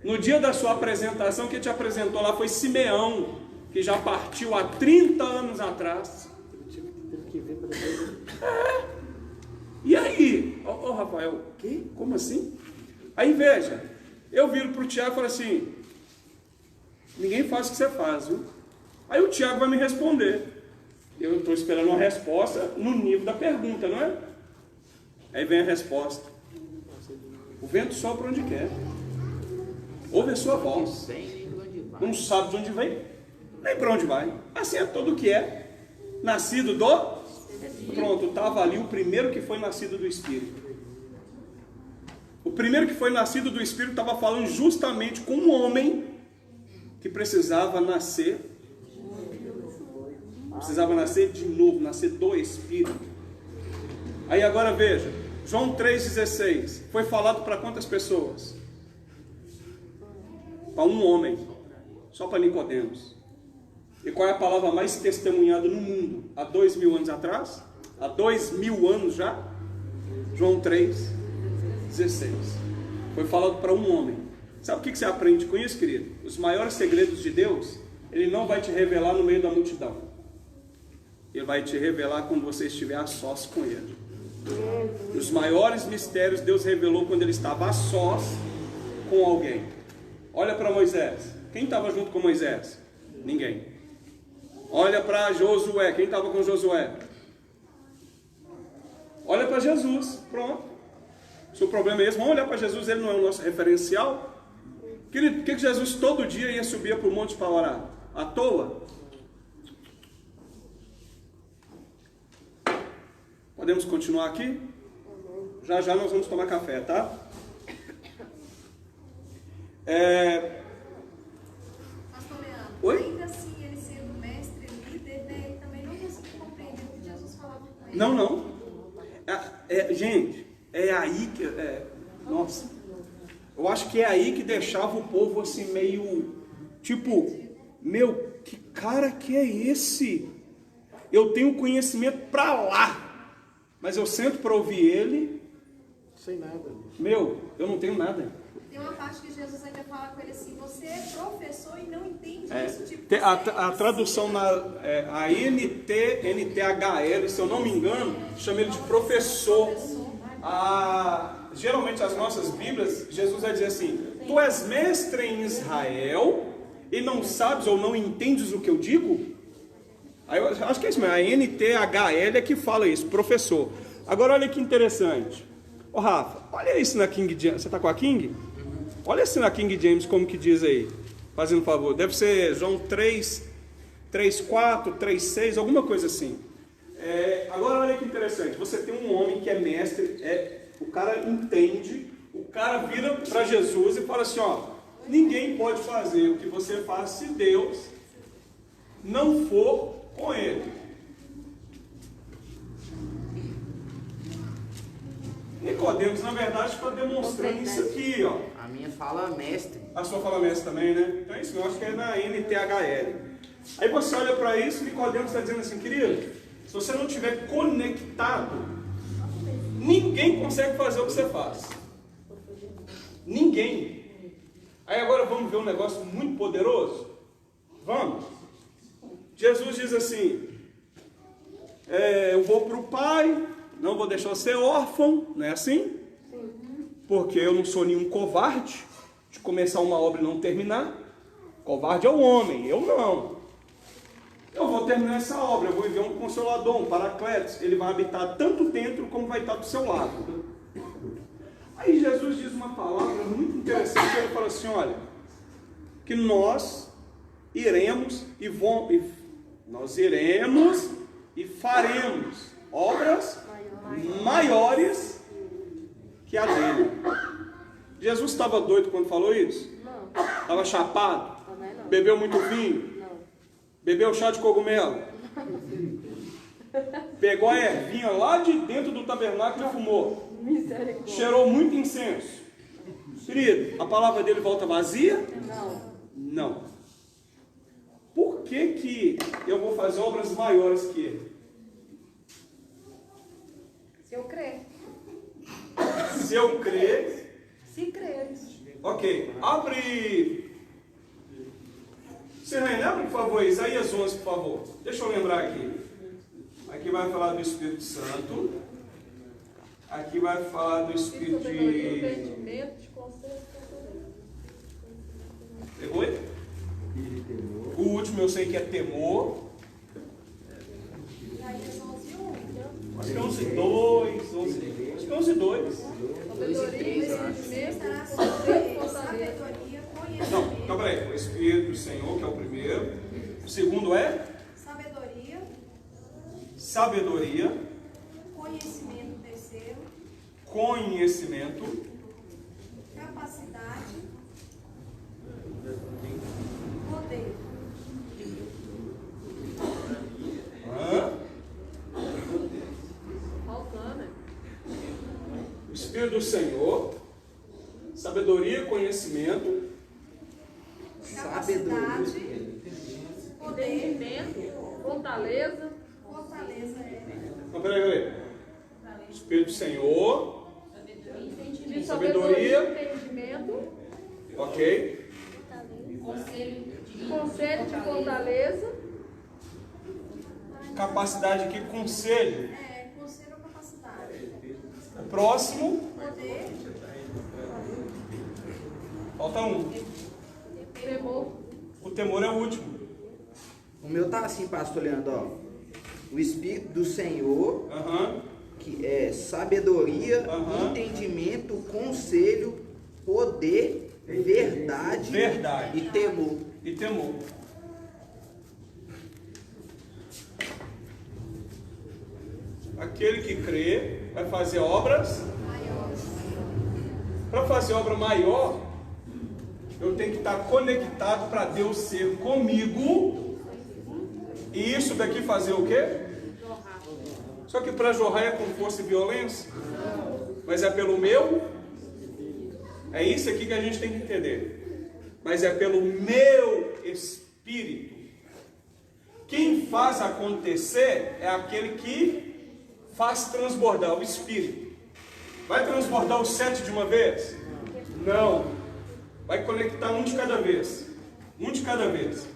No dia da sua apresentação, quem te apresentou lá foi Simeão, que já partiu há 30 anos atrás. E aí? Ô, Rafael, que? Como assim? Aí veja, eu viro para o Tiago e falo assim, ninguém faz o que você faz, viu? Aí o Tiago vai me responder. Eu estou esperando uma resposta no nível da pergunta, não é? Aí vem a resposta. O vento sopra onde quer. Ouve a sua voz. Não sabe de onde vem, nem para onde vai. Assim é todo o que é. Nascido do... Pronto, estava ali o primeiro que foi nascido do Espírito. O primeiro que foi nascido do Espírito estava falando justamente com um homem que precisava nascer. Precisava nascer de novo, nascer do Espírito. Aí agora veja, João 3,16. Foi falado para quantas pessoas? Para um homem. Só para Nicodemos. E qual é a palavra mais testemunhada no mundo? Há 2000 anos atrás? Há 2000 anos já? João 3,16. Foi falado para um homem. Sabe o que você aprende com isso, querido? Os maiores segredos de Deus, Ele não vai te revelar no meio da multidão. Ele vai te revelar quando você estiver a sós com Ele. Os maiores mistérios Deus revelou quando Ele estava a sós com alguém. Olha para Moisés. Quem estava junto com Moisés? Ninguém. Olha para Josué. Quem estava com Josué? Olha para Jesus, pronto. Se o problema é esse, vamos olhar para Jesus, ele não é o nosso referencial? Querido, por que Jesus todo dia ia subir para o monte para orar? À toa? Podemos continuar aqui? Já já nós vamos tomar café, tá? Pastor Leandro, Oi? ainda assim, ele sendo mestre e líder, né, ele também não conseguiu compreender o que Jesus falava com ele. Não. Gente, é aí que... nossa, eu acho que é aí que deixava o povo assim meio... Tipo, meu, que cara que é esse? Eu tenho conhecimento pra lá, mas eu sento para ouvir ele... Sem nada. Meu, eu não tenho nada. Tem uma parte que Jesus ainda fala com ele assim, você é professor e não entende isso. Tipo, A tradução a NTHL, se eu não me engano, chama ele de professor. Geralmente as nossas Bíblias, Jesus vai dizer assim, tu és mestre em Israel e não sabes ou não entendes o que eu digo? Aí eu acho que é isso mesmo, a NTHL é que fala isso, professor. Agora olha que interessante. Ô Rafa, olha isso na King James, você está com a King? Olha isso na King James, como que diz aí, fazendo um favor, deve ser João 3:4, 3:6, alguma coisa assim. Agora olha que interessante, você tem um homem que é mestre, o cara entende, o cara vira para Jesus e fala assim, ó, ninguém pode fazer o que você faz se Deus não for com ele. Nicodemos, na verdade, está demonstrando isso aqui, ó. A minha fala mestre. A sua fala mestre também, né? Então é isso, eu acho que é na NTHL. Aí você olha para isso, Nicodemos está dizendo assim, querido, se você não estiver conectado, ninguém consegue fazer o que você faz. Ninguém. Aí agora vamos ver um negócio muito poderoso? Vamos. Jesus diz assim, eu vou para o Pai, não vou deixar você órfão, não é assim? Porque eu não sou nenhum covarde de começar uma obra e não terminar. Covarde é o homem, eu não. Eu vou terminar essa obra, eu vou enviar um consolador, um paracletos. Ele vai habitar tanto dentro como vai estar do seu lado. Aí Jesus diz uma palavra muito interessante, ele fala assim, olha, que nós iremos e faremos obras maiores que a dele. Jesus estava doido quando falou isso? Não. Estava chapado? Não. Bebeu muito vinho? Não. Bebeu chá de cogumelo? Pegou a ervinha lá de dentro do tabernáculo e fumou? Misericórdia. Cheirou muito incenso? Querido, a palavra dele volta vazia? Não. Por que eu vou fazer obras maiores que ele? se eu crer. Se eu crer... Se creres. Ok, abre... Serrane, abre por favor, Isaías 11, por favor. Deixa eu lembrar aqui. Aqui vai falar do Espírito Santo. Aqui vai falar do Espírito de... Pegou? O último eu sei que é temor. Acho que é 11:2. Acho que é 11:2. Não, então peraí. O Espírito do Senhor, que é o primeiro. O segundo é? Sabedoria. Conhecimento, terceiro. Conhecimento. Capacidade. Poder. O Espírito do Senhor. Sabedoria, conhecimento. Capacidade. Poder. Entendimento. Fortaleza. Não, peraí. Espírito do Senhor. De Sabedoria. Entendimento. Ok. Conselho de fortaleza. Capacidade aqui, conselho. Conselho ou capacidade. O próximo. Poder. Falta um. Temor. O temor é o último. O meu tá assim, pastor Leandro, ó. O Espírito do Senhor, que é sabedoria, entendimento, conselho, poder, verdade e temor. E temor. Aquele que crê vai fazer obras. Para fazer obra maior, eu tenho que estar conectado para Deus ser comigo. E isso daqui fazer o quê? Só que para jorrar é com força e violência. Mas é pelo meu. É isso aqui que a gente tem que entender. Mas é pelo meu espírito. Quem faz acontecer é aquele que faz transbordar o espírito. Vai transbordar os 7 de uma vez? Não. Vai conectar um de cada vez. Um de cada vez.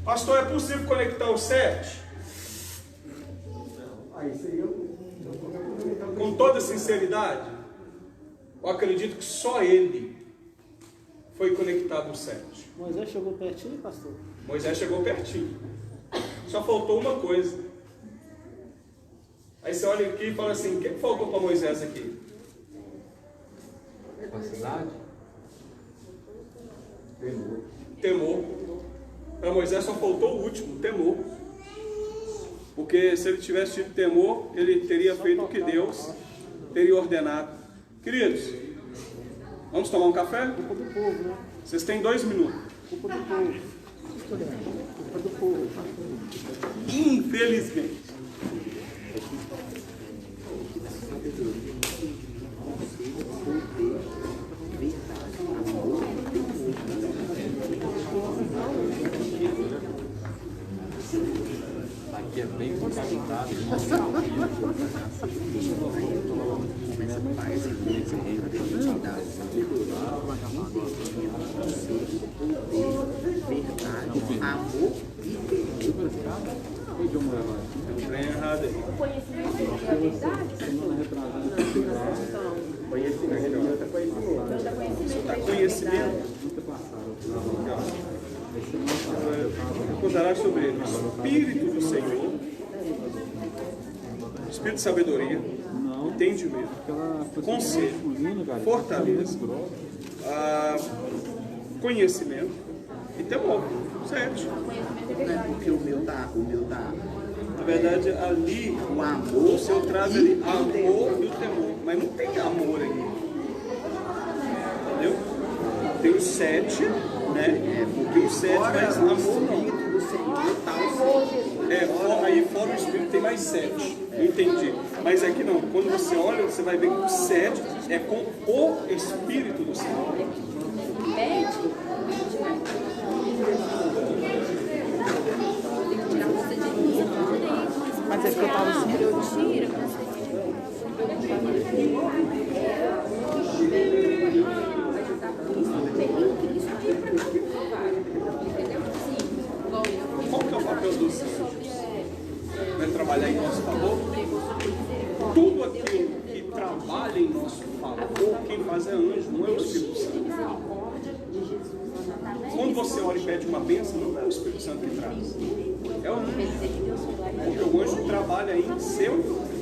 Pastor, é possível conectar os 7? Com toda sinceridade, eu acredito que só ele foi conectado os 7. Moisés chegou pertinho, pastor? Moisés chegou pertinho. Só faltou uma coisa. Aí você olha aqui e fala assim: o que faltou para Moisés aqui? Capacidade? Temor. Temor. Para Moisés só faltou o último, temor. Porque se ele tivesse tido temor, ele teria feito o que Deus teria ordenado. Queridos, vamos tomar um café? Culpa do povo, né? Vocês têm 2 minutos. Culpa do povo. Culpa do povo. Infelizmente. Aqui é bem complicado. Amor Tem trem errado aí. O conhecimento é a verdade? Conhecimento. Recordarás sobre ele. Espírito do Senhor. Espírito de sabedoria. Entendimento. Conselho. Fortaleza. Conhecimento. E temor. 7. porque o meu tá. Na verdade, ali, O amor. o seu traz ali amor e o temor. Mas não tem amor aí. Entendeu? Tem o 7, né? Porque o 7 mais amor não. Espírito do Senhor tá o Senhor. Aí fora o Espírito tem mais 7. Eu entendi. Mas aqui não. Quando você olha, você vai ver que o 7 é com o Espírito do Senhor. Médico? Tem que tirar você de mim. Mas é que eu tava assim. Eu tiro. Qual que é o papel do Senhor? Vai trabalhar em nosso favor? Tudo aquilo que trabalha em nosso favor, quem faz é anjo, não é o Espírito Santo. Quando você ora e pede uma bênção, não é o Espírito Santo que traz. É o anjo. Porque o anjo trabalha em seu favor.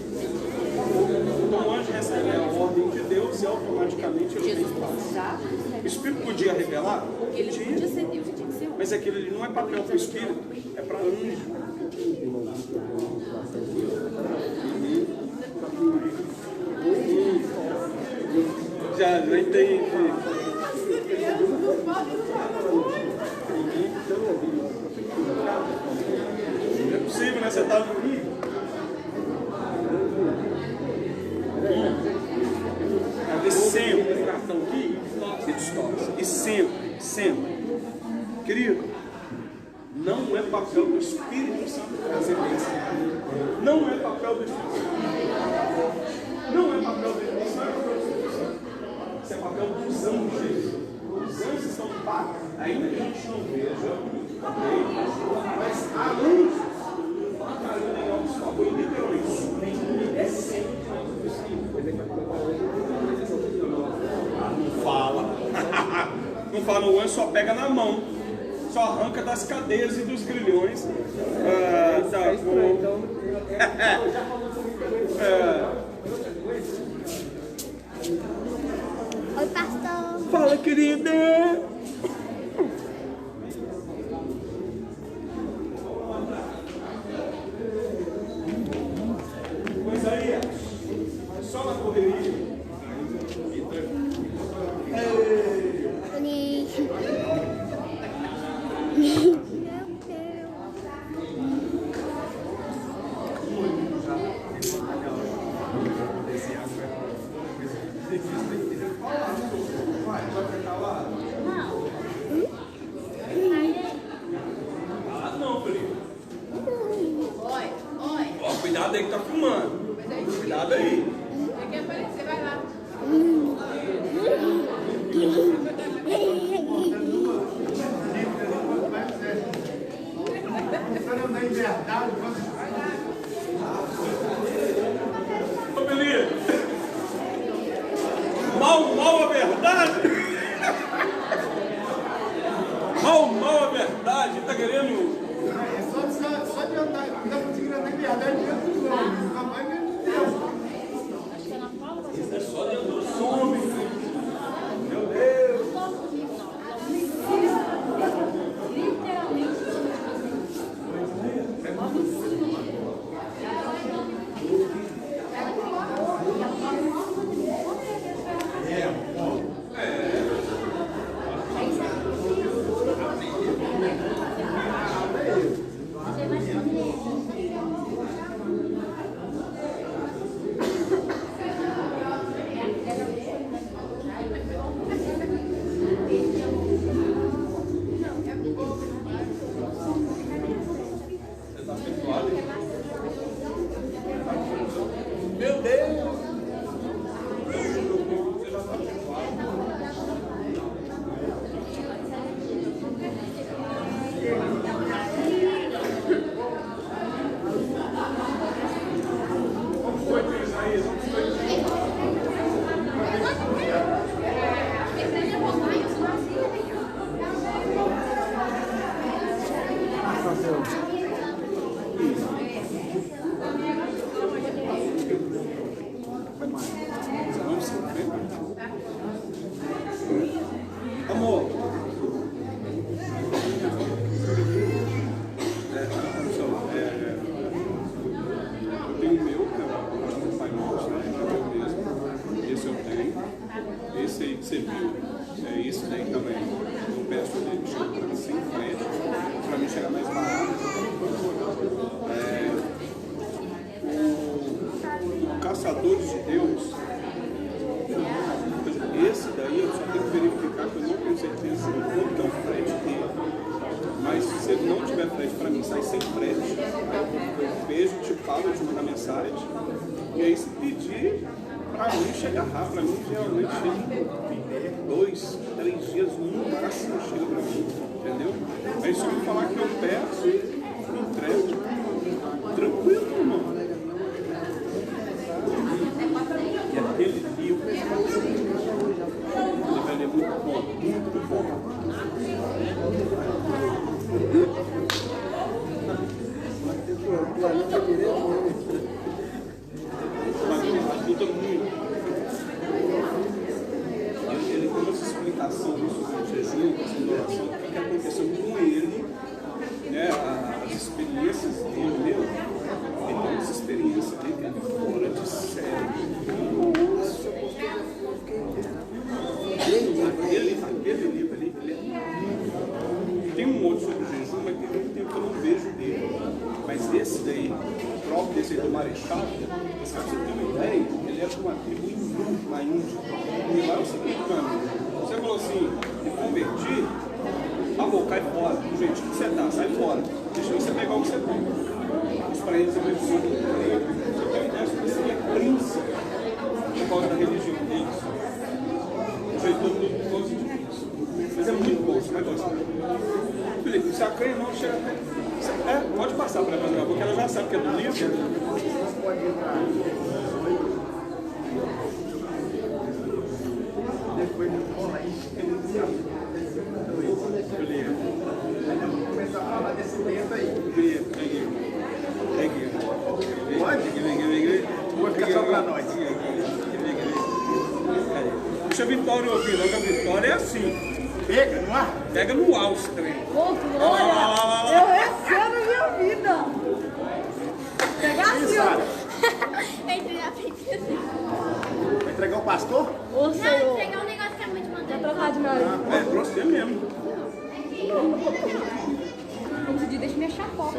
Então o anjo recebe a ordem de Deus e automaticamente ele tem paz. O Espírito podia revelar? Ele podia ser Deus, tinha que ser homem. Mas aquilo ali não é papel para o Espírito, é para anjo. Já entendi. Não é possível, né? Você está no sempre e distorce. E sempre. Querido, não é papel do Espírito Santo trazer bênção. Não é papel do Espírito Santo. Não é papel do Espírito Santo. Isso é papel dos anjos. Os anjos estão pagos. Ainda que a gente não veja, mas há anjos batalhando em nosso favor, literalmente. É sempre. Não fala. Não fala, o anjo só pega na mão. Só arranca das cadeias e dos grilhões. Oi, pastor. Fala, querida. Pois aí, só na correria. Cuidado aí que tá filmando. Cuidado aí. Você quer aparecer, vai lá. Ô, Belinha. Mal a verdade. Mal a verdade. Tá querendo... Só de andar, não tá conseguindo andar em verdade dentro dos homens. Rapaz, meu Deus. É só dentro dos homens. Meu Deus. Meu Deus! Você já está como foi, Isaías? Como amor, eu tenho o meu, que é o Pai Nosso, né? Eu mesmo. Esse eu tenho. Esse aí que você viu, esse daí também. Eu peço ele chegar para mim sem frete, para mim chegar mais barato. O Caçadores de Deus, esse daí eu só tenho que verificar, que eu não tenho certeza do quanto é o frete dele. Mas se ele não tiver frete para mim, sai sem frete. Eu vejo, te falo, eu te mando a mensagem. E aí se pedir, para mim chega rápido. Para mim geralmente chega em 2, 3 dias no máximo chega para mim. Entendeu? Aí só me falar que eu peço, entrego. Tranquilo, irmão. E aquele livro, ele é muito bom, muito bom. Ajuda muito. Ele tem essa explicação sobre o jejum, essa oração, o que aconteceu com ele, né? As experiências dele, meu. Ele tem essa experiência dele fora de série. Aquele livro ali, tem um outro sobre o jejum, mas tem muito tempo que eu não vejo dele. Mas esse daí, o próprio desse aí do Marechal, pra você ter uma ideia, ele é de uma tribo hindu na Índia. E lá é o seguinte, mano, você falou assim, me converti, amor, cai fora, do jeitinho que você tá, sai fora. Deixa você pegar o que você tem. Isso pra eles é muito simples. Você tem uma ideia de que você é príncipe por causa da religião deles. Todo mundo todos os dias. Mas é muito bom, você vai gostar. Felipe, se a canha não chega até. Pode passar para ela, porque ela já sabe que é do livro. Pode entrar. Depois rola isso. Vamos começar a falar desse tempo aí. Pode? Vou ficar só para nós. Deixa eu vir Vitória ouvindo, a Vitória é assim. Pega no ar? Pega no ar os trem. Ô, glória! Eu recebo a minha vida. Pegar assim, ó. Vai entregar o pastor? Ô, Senhor. Pegar um negócio que é muito Quer mandado. trocar de marido? É, pra você mesmo. Como se diz, deixa minha chapota.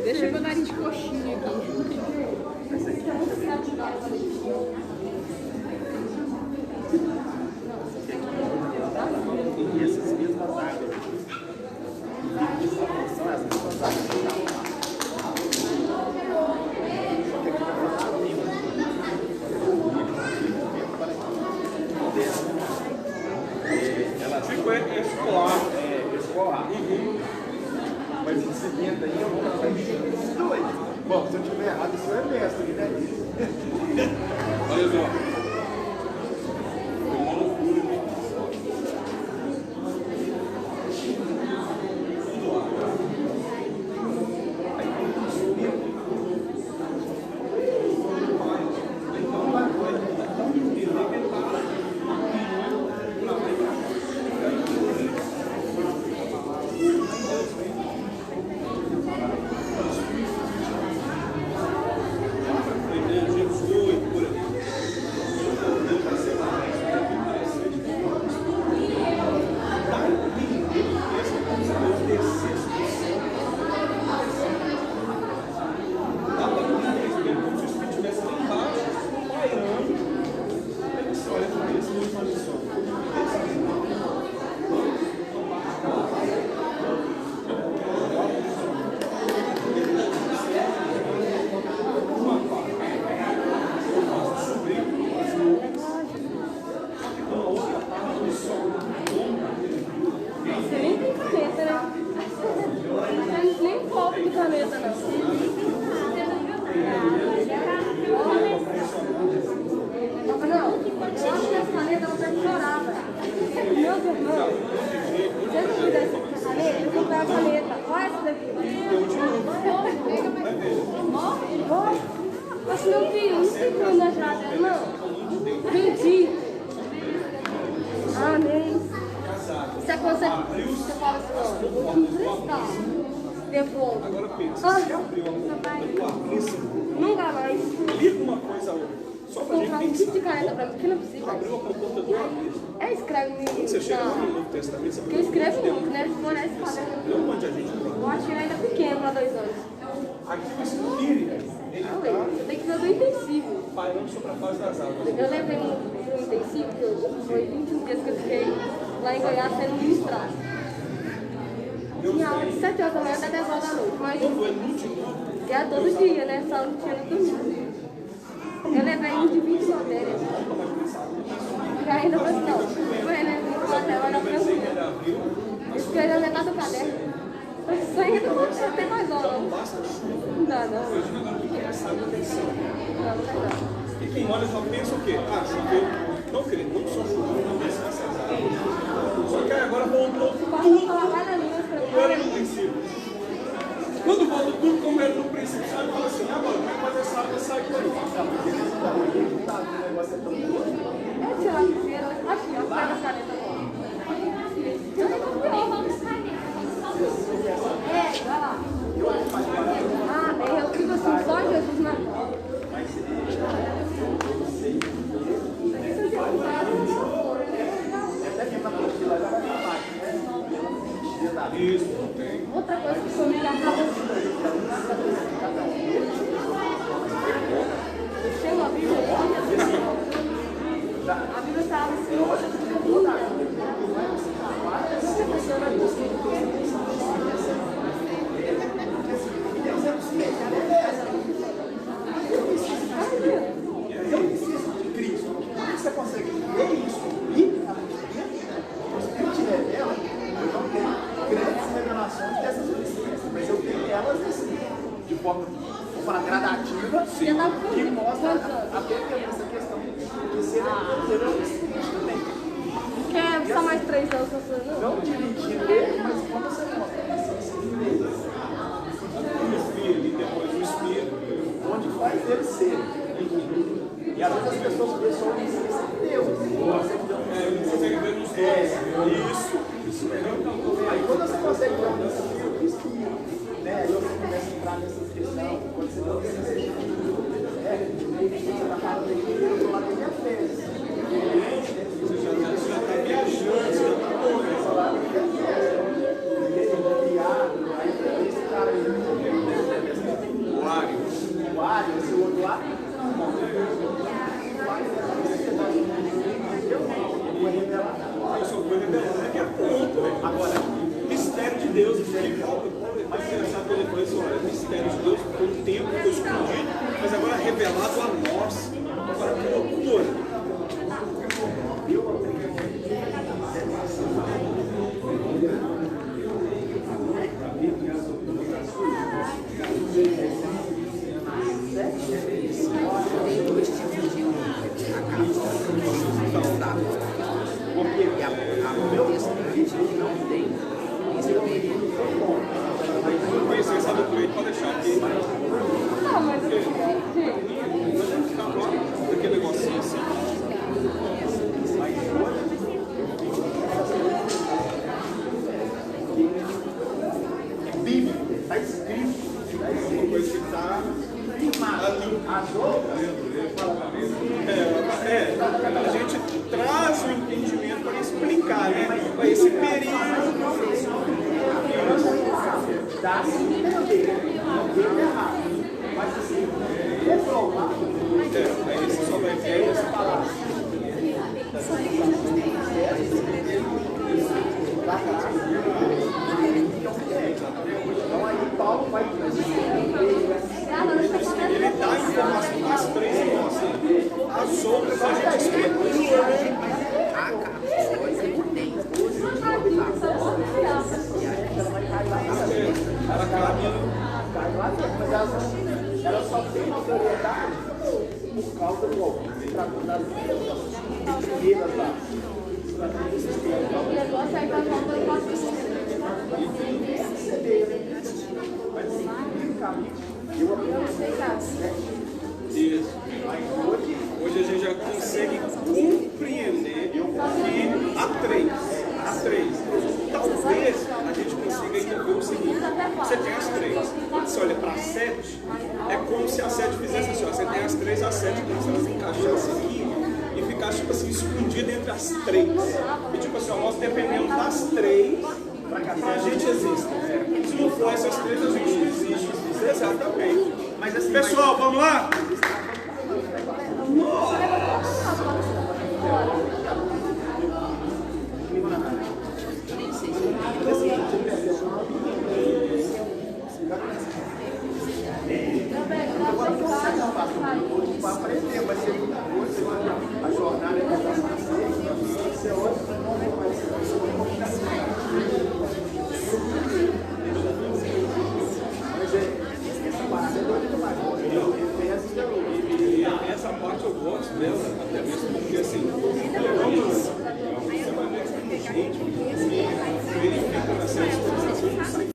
Deixa meu nariz de coxinha aqui. E essas mesmas águas. São as mesmas águas. Tipo, é escolar. Escolar. Mas esse vento aí eu vou falar doido. Bom, se eu tiver errado, isso é mestre, né? Olha só. Agora pensa, você abriu a conta do Apríncipe? Nunca mais. Liga uma coisa a outra. Só pra gente Comprar um pensar. kit de caneta pra mim, que não é possível. Abriu a conta do Apríncipe. É, escreve no Quando você chega no Novo Testamento, você porque eu escrevo muito, né? Se for esse quadro. não mande a gente lá. Eu acho que ele ainda é pequeno pra 2 anos. Aqui o Espírito, ele Eu tenho que ver do intensivo. está pairando sobre a fase das águas. Eu levei um intensivo, que foi 21 dias que eu fiquei lá em Goiás sendo ministrado. Tinha aula de 7 horas da manhã até 10 horas da noite. Mas e era todo dia, né? Só não tinha no domingo. Eu levei uns de 20 matérias. E ainda falei, não, foi, né? 20 matérias, era tranquilo. Escreveu metade do caderno. Isso ainda não tinha até mais horas. Não dá, não. Não dá. E quem olha só pensa o quê? Ah, choveu. Não, querido, não só choveu, não desceu essas águas. Só que aí agora voltou tudo como era no princípio. Quando volta tudo como era no princípio, sabe? Fala assim, agora como é que faz essa água sair daí? É tirar a primeira, aqui, ó, pega a caneta agora. É, vai lá. Ah, bem, eu fico assim, só Jesus na mão. Isso, não tem. Outra coisa que eu me acaba tem uma Bíblia aí? A Bíblia estava assim, outra que fica toda. Você consegue ver isso biblicamente? Se eu tiver dela, eu não tenho grandes revelações dessas existências, mas eu tenho elas assim, de forma, vou falar, gradativa, que mostra apenas essa questão de ser o seguinte também. Quer só mais 3 anos pra você, não? Não dividindo ele, mas como você mostra a essência dele. O Espírito e depois o Espírito. Onde faz ele ser. E às vezes as pessoas pensam a protestante não tem experiência. Não conheço essa do Cleito, pode deixar aqui. Não, mas eu Aquele negocinho assim. Bíblia, está escrito. Uma coisa que está ali. As outras, A gente traz o entendimento para explicar, né? Para esse período. dá a entender, não tem errado. Mas assim, comprovar, aí você só vai ver essa palavra. Então aí Paulo vai Ele dá a informação das três e mostra. As outras a gente explica. mas ela só tem notoriedade por causa do tratamento das primeiras lá. O negócio aí tá faltando Eu aprendi. Isso. Hoje a gente já consegue compreender que há três. Talvez a gente consiga entender o seguinte: você tem as três. Quando você olha para a 7, é como se a 7 fizesse assim: ó, você tem as três, a 7, como se elas encaixassem aqui e ficasse tipo assim, escondida entre as três. E tipo assim, ó, nós dependemos das três para que a gente exista. Se não for essas três, a gente não existe. Exatamente. Mas assim, pessoal, vamos lá? Para aprender, vai ser muita coisa, a jornada que vai ser outra, não vai ser Essa parte eu gosto dela.